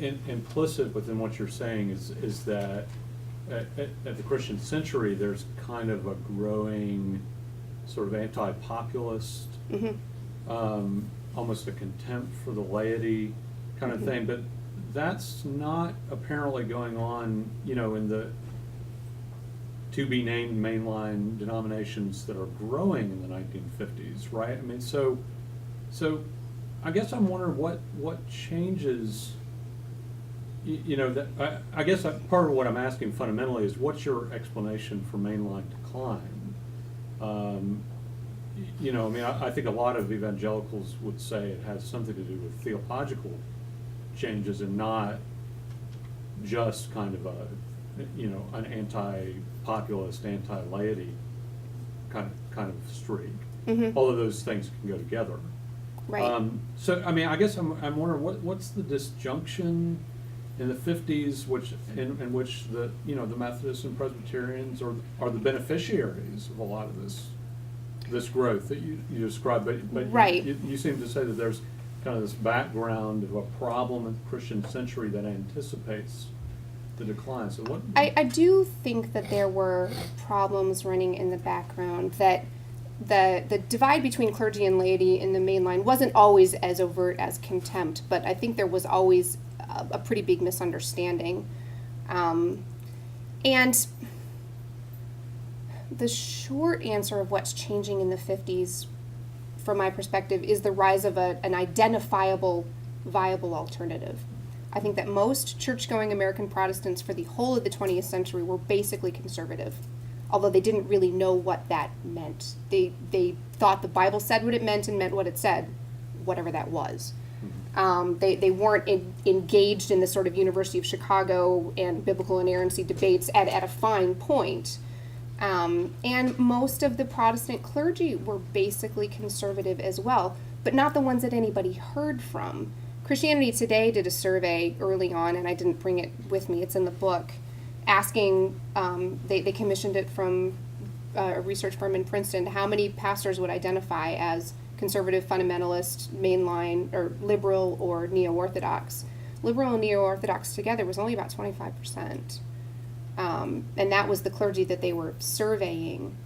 implicit within what you're saying is that at the Christian Century, there's kind of a growing sort of anti-populist, almost a contempt for the laity kind of thing, but that's not apparently going on, you know, in the to-be-named mainline denominations that are growing in the 1950s, right? I mean, so I guess I'm wondering what changes, you know, that I guess part of what I'm asking fundamentally is, what's your explanation for mainline decline? You know, I mean, I think a lot of evangelicals would say it has something to do with theological changes and not just kind of a, you know, an anti-populist, anti-laity kind of streak. All of those things can go together. Right. So, I mean, I guess I'm wondering what's the disjunction in the 50s, in which the, you know, the Methodists and Presbyterians are the beneficiaries of a lot of this growth that you described, but Right. you seem to say that there's kind of this background of a problem in the Christian Century that anticipates the decline. So what? I do think that there were problems running in the background, that the divide between clergy and laity in the mainline wasn't always as overt as contempt, but I think there was always a pretty big misunderstanding. And the short answer of what's changing in the 50s, from my perspective, is the rise of an identifiable, viable alternative. I think that most church-going American Protestants for the whole of the 20th century were basically conservative, although they didn't really know what that meant. They thought the Bible said what it meant and meant what it said, whatever that was. They weren't engaged in the sort of University of Chicago and biblical inerrancy debates at a fine point. And most of the Protestant clergy were basically conservative as well, but not the ones that anybody heard from. Christianity Today did a survey early on, and I didn't bring it with me, it's in the book, asking, they commissioned it from a research firm in Princeton, how many pastors would identify as conservative, fundamentalist, mainline, or liberal, or neo-Orthodox. Liberal and neo-Orthodox together was only about 25%. And that was the clergy that they were surveying.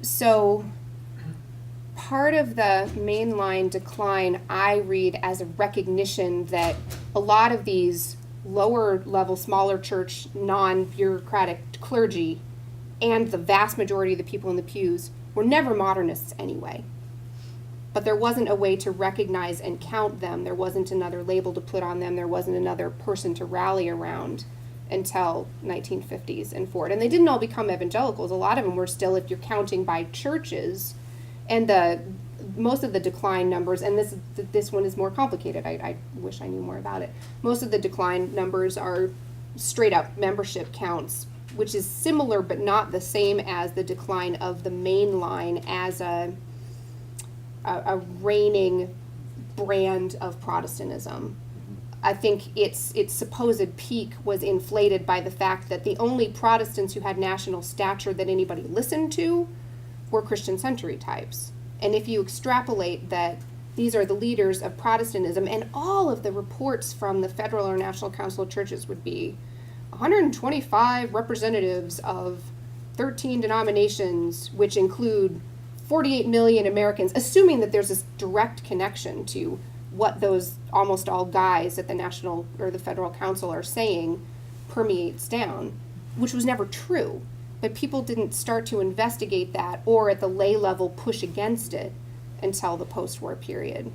So part of the mainline decline I read as a recognition that a lot of these lower level, smaller church, non-bureaucratic clergy and the vast majority of the people in the pews were never modernists anyway. But there wasn't a way to recognize and count them. There wasn't another label to put on them. There wasn't another person to rally around until 1950s and forward. And they didn't all become evangelicals. A lot of them were still, if you're counting by churches, and most of the decline numbers, and this one is more complicated. I wish I knew more about it. Most of the decline numbers are straight up membership counts, which is similar but not the same as the decline of the main line as a reigning brand of Protestantism. I think its supposed peak was inflated by the fact that the only Protestants who had national stature that anybody listened to were Christian Century types. And if you extrapolate that these are the leaders of Protestantism, and all of the reports from the Federal or National Council of Churches would be 125 representatives of 13 denominations, which include 48 million Americans, assuming that there's this direct connection to what those almost all guys at the National or the Federal Council are saying permeates down, which was never true. But people didn't start to investigate that or at the lay level push against it until the post-war period.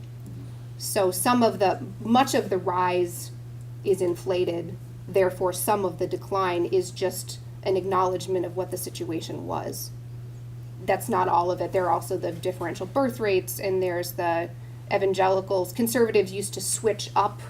So much of the rise is inflated, therefore some of the decline is just an acknowledgement of what the situation was. That's not all of it. There are also the differential birth rates, and there's the evangelicals. Conservatives used to switch up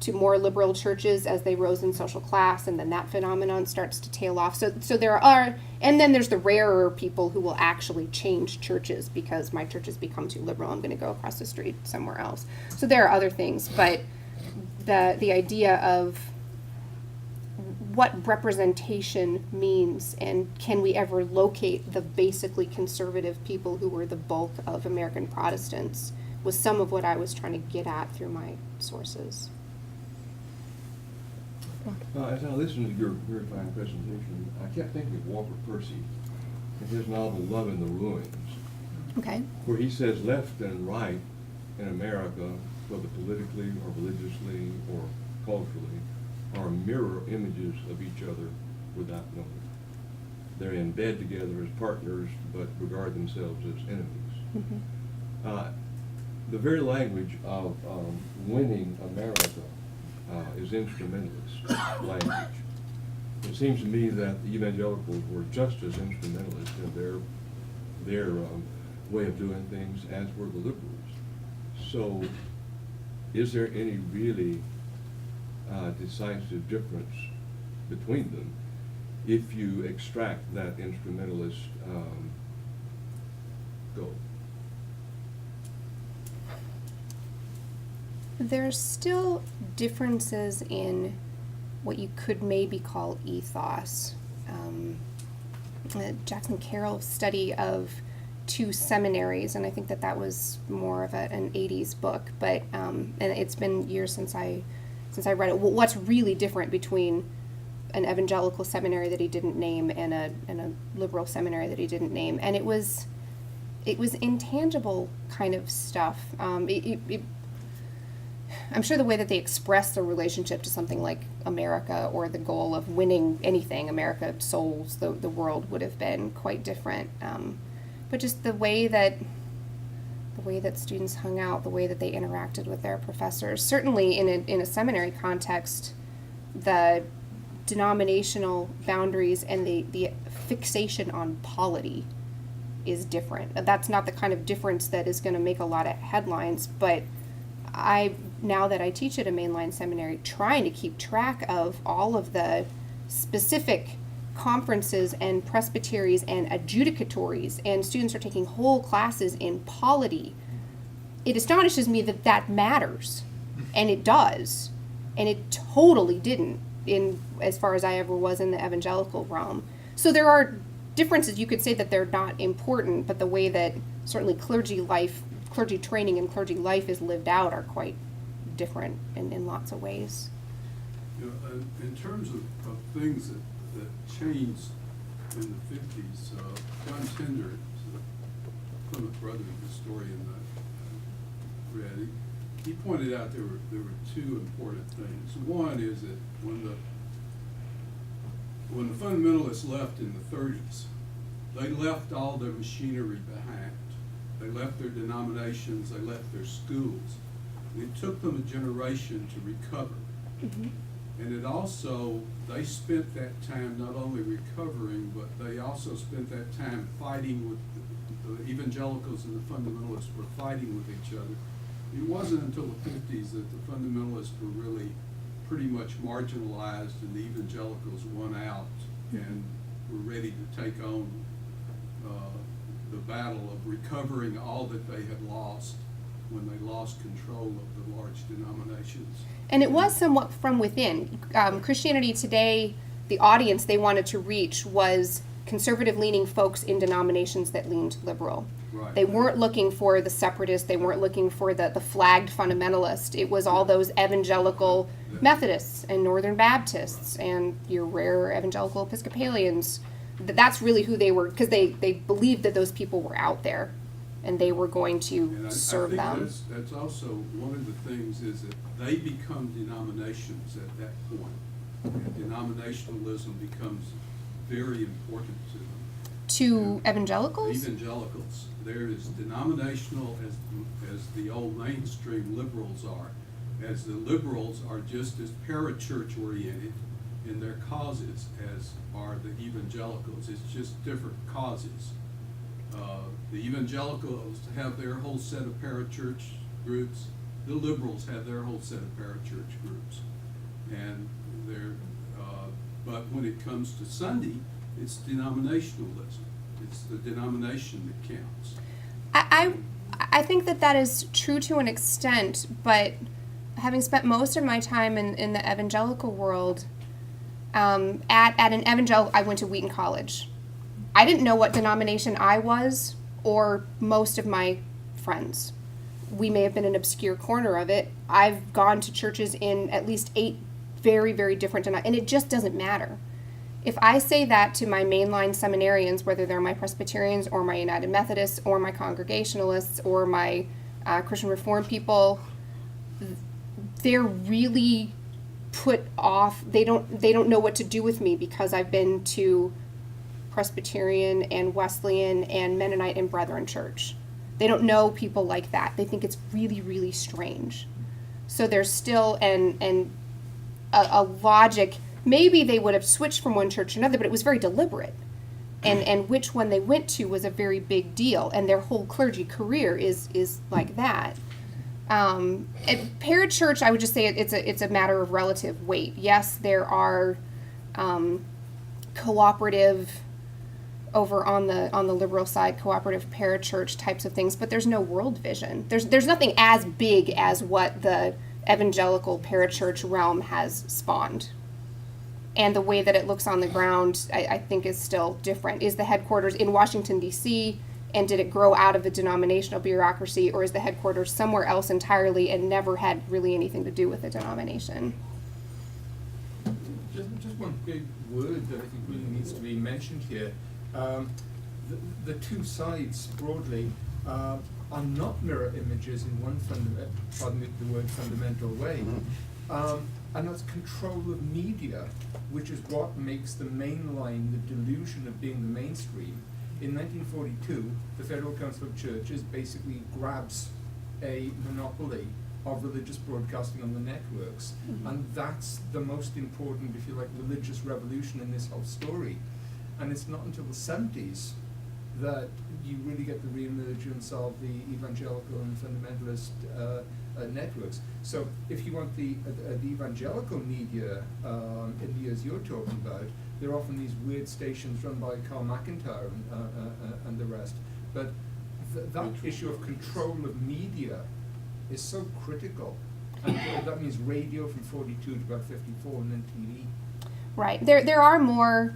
to more liberal churches as they rose in social class, and then that phenomenon starts to tail off. So there are, and then there's the rarer people who will actually change churches because my church has become too liberal. I'm going to go across the street somewhere else. So there are other things, but the idea of what representation means, and can we ever locate the basically conservative people who were the bulk of American Protestants, was some of what I was trying to get at through my sources. As I listened to your very fine presentation, I kept thinking of Walter Percy and his novel Love in the Ruins, Okay. where he says left and right in America, whether politically or religiously or culturally, are mirror images of each other without knowing. They're in bed together as partners, but regard themselves as enemies. Mm-hmm. The very language of winning America is instrumentalist language. It seems to me that the evangelicals were just as instrumentalist in their way of doing things as were the liberals. So, is there any really decisive difference between them if you extract that instrumentalist goal? There's still differences in what you could maybe call ethos. Jackson Carroll's study of two seminaries, and I think that was more of an 80s book, but and it's been years since I read it. What's really different between an evangelical seminary that he didn't name and a liberal seminary that he didn't name? And it was intangible kind of stuff. I'm sure the way that they express their relationship to something like America or the goal of winning anything, America, souls, the world, would have been quite different. But just the way that students hung out, the way that they interacted with their professors, certainly in a seminary context, the denominational boundaries and the fixation on polity is different. That's not the kind of difference that is going to make a lot of headlines, but now that I teach at a mainline seminary, trying to keep track of all of the specific conferences and presbyteries and adjudicatories, and students are taking whole classes in polity. It astonishes me that matters, and it does, and it totally didn't as far as I ever was in the evangelical realm. So there are differences. You could say that they're not important, but the way that certainly clergy training and clergy life is lived out are quite different in lots of ways. You know, in terms of things that changed in the 50s, John Tender, the Plymouth Brethren historian that I read, he pointed out there were two important things. One is that when the fundamentalists left in the 30s, they left all their machinery behind. They left their denominations, they left their schools. And it took them a generation to recover. Mm-hmm. And it also, they spent that time not only recovering, but they also spent that time fighting with the evangelicals and the fundamentalists were fighting with each other. It wasn't until the 50s that the fundamentalists were really pretty much marginalized and the evangelicals won out and were ready to take on the battle of recovering all that they had lost when they lost control of the large denominations. And it was somewhat from within. Christianity Today, the audience they wanted to reach was conservative-leaning folks in denominations that leaned liberal. Right. They weren't looking for the separatists. They weren't looking for the flagged fundamentalist. It was all those evangelical Methodists and Northern Baptists and your rare evangelical Episcopalians. That's really who they were, because they believed that those people were out there and they were going to And serve I them. think that's also one of the things is that they become denominations at that point. And denominationalism becomes very important to them. To evangelicals? Evangelicals. They're as denominational as the old mainstream liberals are. As the liberals are just as parachurch oriented, in their causes as are the evangelicals. It's just different causes. The evangelicals have their whole set of parachurch groups. The liberals have their whole set of parachurch groups. And but when it comes to Sunday, it's denominationalism. It's the denomination that counts. I think that is true to an extent, but having spent most of my time in the evangelical world, at an evangelical, I went to Wheaton College. I didn't know what denomination I was, or most of my friends. We may have been an obscure corner of it. I've gone to churches in at least 8 very, very different and it just doesn't matter. If I say that to my mainline seminarians, whether they're my Presbyterians or my United Methodists or my Congregationalists or my Christian Reformed people, they're really put off. They don't know what to do with me because I've been to Presbyterian and Wesleyan and Mennonite and Brethren church. They don't know people like that. They think it's really, really strange. So there's still a logic. Maybe they would have switched from one church to another, but it was very deliberate. And which one they went to was a very big deal. And their whole clergy career is like that. At parachurch, I would just say it's a matter of relative weight. Yes, there are cooperative, over on the liberal side, cooperative parachurch types of things, but there's no world vision. There's nothing as big as what the evangelical parachurch realm has spawned. And the way that it looks on the ground, I think, is still different. Is the headquarters in Washington, D.C., and did it grow out of the denominational bureaucracy, or is the headquarters somewhere else entirely and never had really anything to do with the denomination? Just one big word that I think really needs to be mentioned here. The two sides, broadly, are not mirror images in one fundamental way. And that's control of media, which is what makes the mainline the delusion of being the mainstream. In 1942, the Federal Council of Churches basically grabs a monopoly of religious broadcasting on the networks. And that's the most important, if you like, religious revolution in this whole story. And it's not until the 70s that you really get the reemergence of the evangelical and fundamentalist networks. So if you want the evangelical media in the years you're talking about, there are often these weird stations run by Carl McIntyre and the rest. But that issue of control of media is so critical. And that means radio from 42 to about 54 and then TV. Right. There are more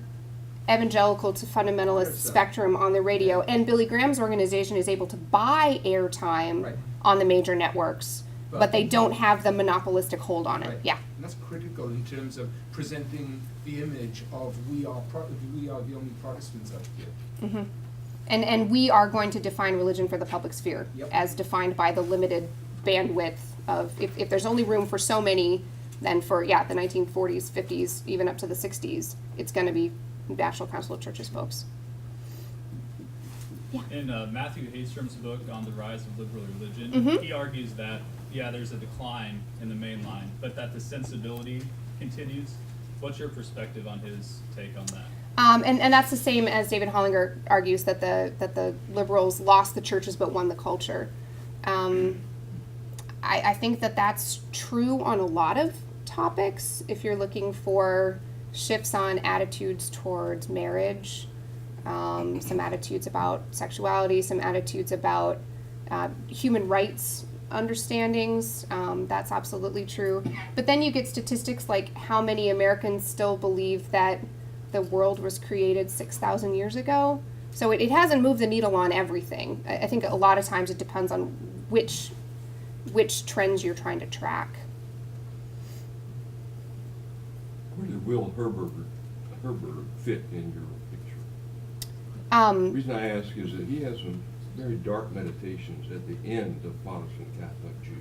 evangelical to fundamentalist spectrum on the radio, and Billy Graham's organization is able to buy airtime on the major networks, but they don't have the monopolistic hold on it. Yeah. And that's critical in terms of presenting the image of we are the only Protestants out here. Mm-hmm. And we are going to define religion for the public sphere, as defined by the limited bandwidth of, if there's only room for so many, then for, the 1940s, 50s, even up to the 60s, it's going to be National Council of Churches folks. Yeah. In Matthew Hastrom's book on the rise of liberal religion, Mm-hmm. he argues that, there's a decline in the main line, but that the sensibility continues. What's your perspective on his take on that? And that's the same as David Hollinger argues, that the liberals lost the churches but won the culture. I think that's true on a lot of topics. If you're looking for shifts on attitudes towards marriage, some attitudes about sexuality, some attitudes about human rights understandings, that's absolutely true. But then you get statistics like how many Americans still believe that the world was created 6,000 years ago. So it hasn't moved the needle on everything. I think a lot of times it depends on which trends you're trying to track. Where did Will Herbert fit in your picture? The reason I ask is that he has some very dark meditations at the end of Protestant Catholic Jude,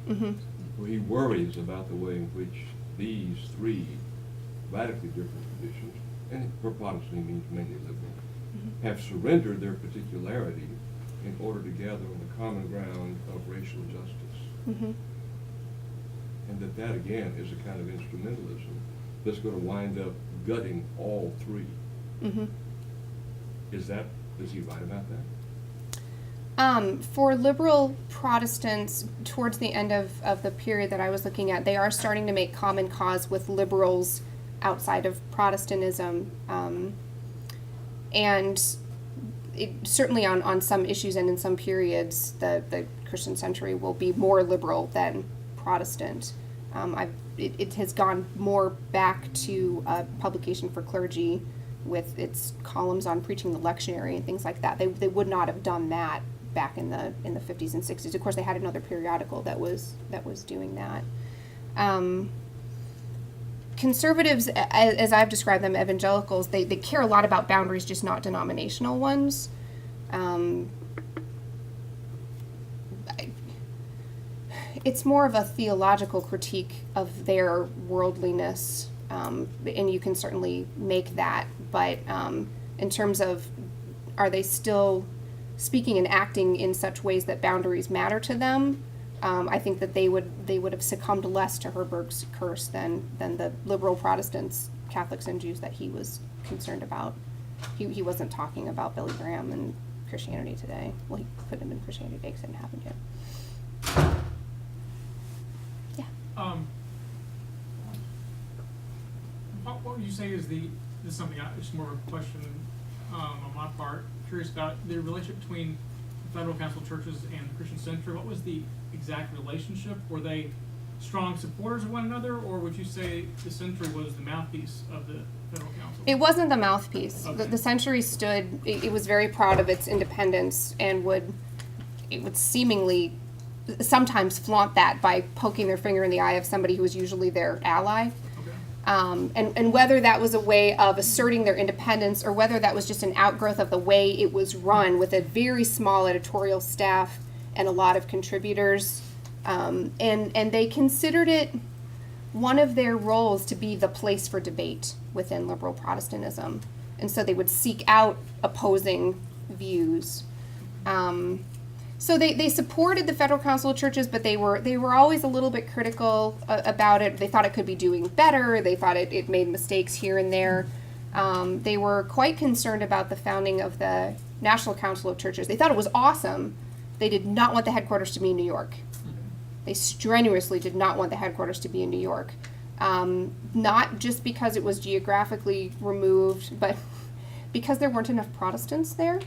Mm-hmm. where he worries about the way in which these three radically different traditions, and for Protestant he means mainly liberal, have surrendered their particularity in order to gather on the common ground of racial justice. Mm-hmm. And that again is a kind of instrumentalism that's gonna wind up gutting all three. Mm-hmm. Is he right about that? For liberal Protestants, towards the end of the period that I was looking at, they are starting to make common cause with liberals outside of Protestantism. And certainly on some issues and in some periods, the Christian century will be more liberal than Protestant. It has gone more back to a publication for clergy with its columns on preaching the lectionary and things like that. They would not have done that back in the 50s and 60s. Of course, they had another periodical that was doing that. Conservatives, as I've described them, evangelicals, they care a lot about boundaries, just not denominational ones. It's more of a theological critique of their worldliness, and you can certainly make that. But in terms of, are they still speaking and acting in such ways that boundaries matter to them? I think that they would have succumbed less to Herberg's curse than the liberal Protestants, Catholics, and Jews that he was concerned about. He wasn't talking about Billy Graham and Christianity Today. Well, he couldn't have been Christianity Today because it hadn't happened yet. Yeah. What would you say is this is something it's more of a question on my part. Curious about the relationship between the Federal Council of Churches and the Christian Center. What was the exact relationship? Were they strong supporters of one another, or would you say the Century was the mouthpiece of the Federal Council? It wasn't the mouthpiece. Okay. The Century stood. It was very proud of its independence and would seemingly sometimes flaunt that by poking their finger in the eye of somebody who was usually their ally. And whether that was a way of asserting their independence or whether that was just an outgrowth of the way it was run with a very small editorial staff and a lot of contributors. And they considered it one of their roles to be the place for debate within liberal Protestantism. And so they would seek out opposing views. So they supported the Federal Council of Churches, but they were always a little bit critical about it. They thought it could be doing better. They thought it made mistakes here and there. They were quite concerned about the founding of the National Council of Churches. They thought it was awesome. They did not want the headquarters to be in New York. They strenuously did not want the headquarters to be in New York. Not just because it was geographically removed, but because there weren't enough Protestants there.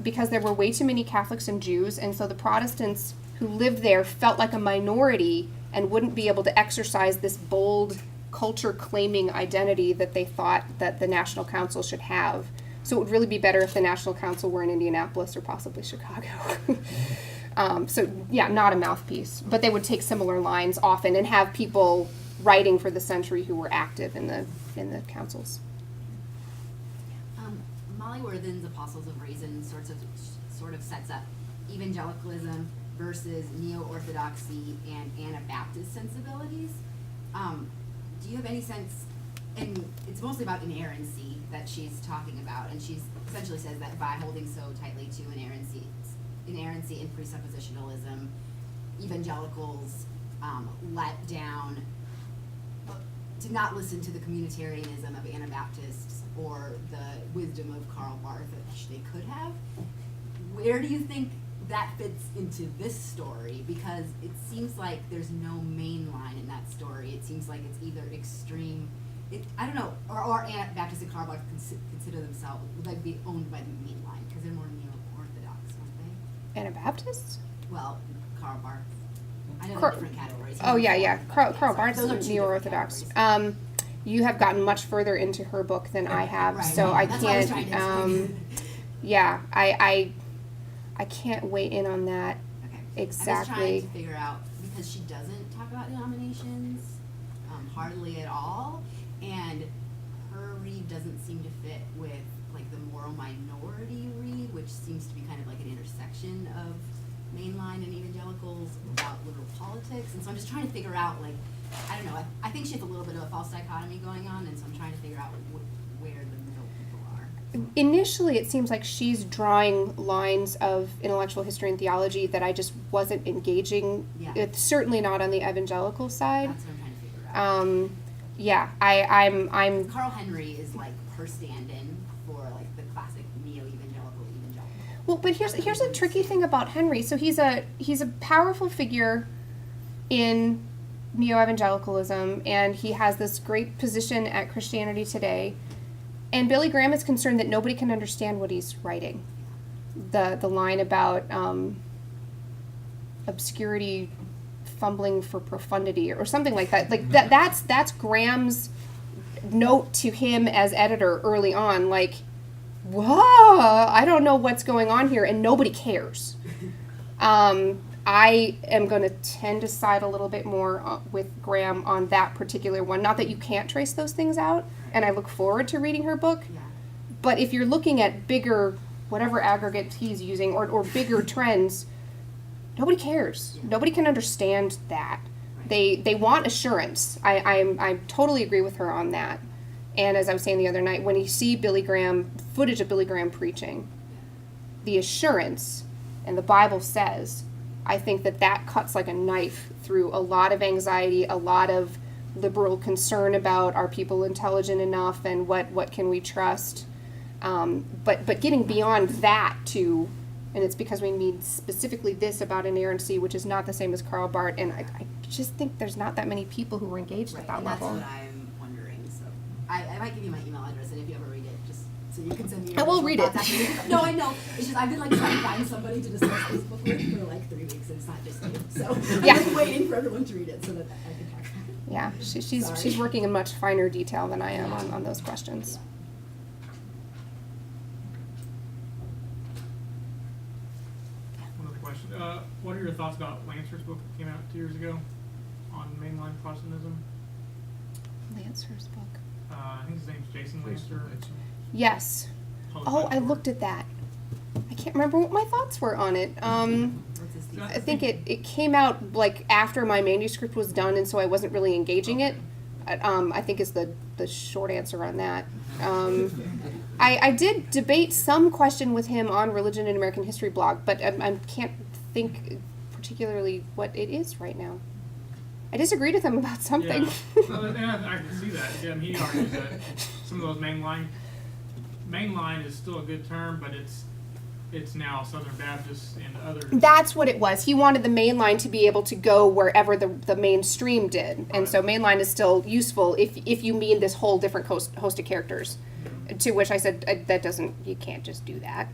Because there were way too many Catholics and Jews, and so the Protestants who lived there felt like a minority and wouldn't be able to exercise this bold culture-claiming identity that they thought that the National Council should have. So it would really be better if the National Council were in Indianapolis or possibly Chicago. So yeah, not a mouthpiece, but they would take similar lines often and have people writing for the Century who were active in the councils. Molly Worthen's Apostles of Reason sort of sets up evangelicalism versus neo-orthodoxy and Anabaptist sensibilities. Do you have any sense, and it's mostly about inerrancy that she's talking about, and she essentially says that by holding so tightly to inerrancy and presuppositionalism, evangelicals let down, to not listen to the communitarianism of Anabaptists or the wisdom of Karl Barth, which they could have. Where do you think that fits into this story? Because it seems like there's no main line in that story. It seems like it's either extreme, I don't know, or Anabaptists and Karl Barth consider themselves, would like be owned by the main line, because they're more neo-orthodox, aren't they? Anabaptists? Well, Karl Barth. I know Car- they're different categories. Oh yeah. Karl Barth's Those are two neo-orthodox. different categories. You have gotten much further into her book than I have, Right, so right. I That's what I was can't. trying to explain. Yeah, I can't weigh in on that Okay. exactly. I'm just trying to figure out, because she doesn't talk about denominations hardly at all, and her read doesn't seem to fit with like the moral minority read, which seems to be kind of like an intersection of mainline and evangelicals about liberal politics. And so I'm just trying to figure out, like, I don't know, I think she has a little bit of a false dichotomy going on, and so I'm trying to figure out where the middle people are. Initially, it seems like she's drawing lines of intellectual history and theology that I just wasn't engaging Yeah. with, certainly not on the evangelical side. That's what I'm trying to figure Yeah, I'm Carl Henry is like her stand-in for like the classic neo-evangelical. well, but here's a tricky thing about Henry. So he's a powerful figure in neo-evangelicalism, and he has this great position at Christianity Today. And Billy Graham is concerned that nobody can understand what he's writing. The line about obscurity fumbling for profundity or something like that. Like that's Graham's note to him as editor early on. Like, whoa, I don't know what's going on here, and nobody cares. I am going to tend to side a little bit more with Graham on that particular one. Not that you can't trace those things out, and I look forward to reading her book. Yeah. But if you're looking at bigger, whatever aggregates he's using, or bigger trends, nobody cares. Nobody can understand that. They want assurance. I totally agree with her on that. And as I was saying the other night, when you see Billy Graham, footage of Billy Graham preaching, the assurance, and the Bible says, I think that cuts like a knife through a lot of anxiety, a lot of liberal concern about are people intelligent enough and what can we trust. But getting beyond that to, and it's because we mean specifically this about inerrancy, which is not the same as Karl Barth, and I just think there's not that many people who are engaged Right, at that and level. that's what I'm wondering. So I might give you my email address, and if you ever read it, just so you can send me. I will original read it. thoughts after. No, I know. It's just I've been like trying to find somebody to discuss this book with for like 3 weeks, and it's not just you. So Yeah. I'm like waiting for everyone to read it so that I can talk about it. Yeah, she's Sorry. working in much finer detail than I am on those questions. One other question. What are your thoughts about Lancer's book that came out 2 years ago on mainline Protestantism? Lancer's book. I think his name's Jason Lancer. Yes. Oh, I looked at that. I can't remember what my thoughts were on it. What's his thesis? I think it came out like after my manuscript was done, and so I wasn't really engaging it. I think is the short answer on that. I did debate some question with him on Religion and American History blog, but I can't think particularly what it is right now. I disagreed with him about something. Yeah. Well, and I can see that. Again, he argues that some of those mainline is still a good term, but it's now Southern Baptist and other. That's what it was. He wanted the main line to be able to go wherever the mainstream did. And so mainline is still useful if you mean this whole different host of characters. To which I said, you can't just do that.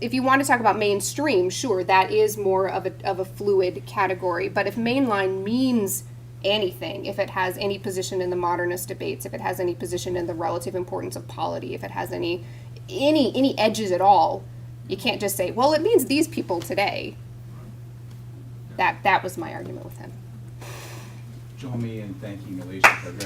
If you want to talk about mainstream, sure, that is more of a fluid category. But if mainline means anything, if it has any position in the modernist debates, if it has any position in the relative importance of polity, if it has any edges at all, you can't just say, well, it means these people today. That was my argument with him. Join me in thanking Elesha for her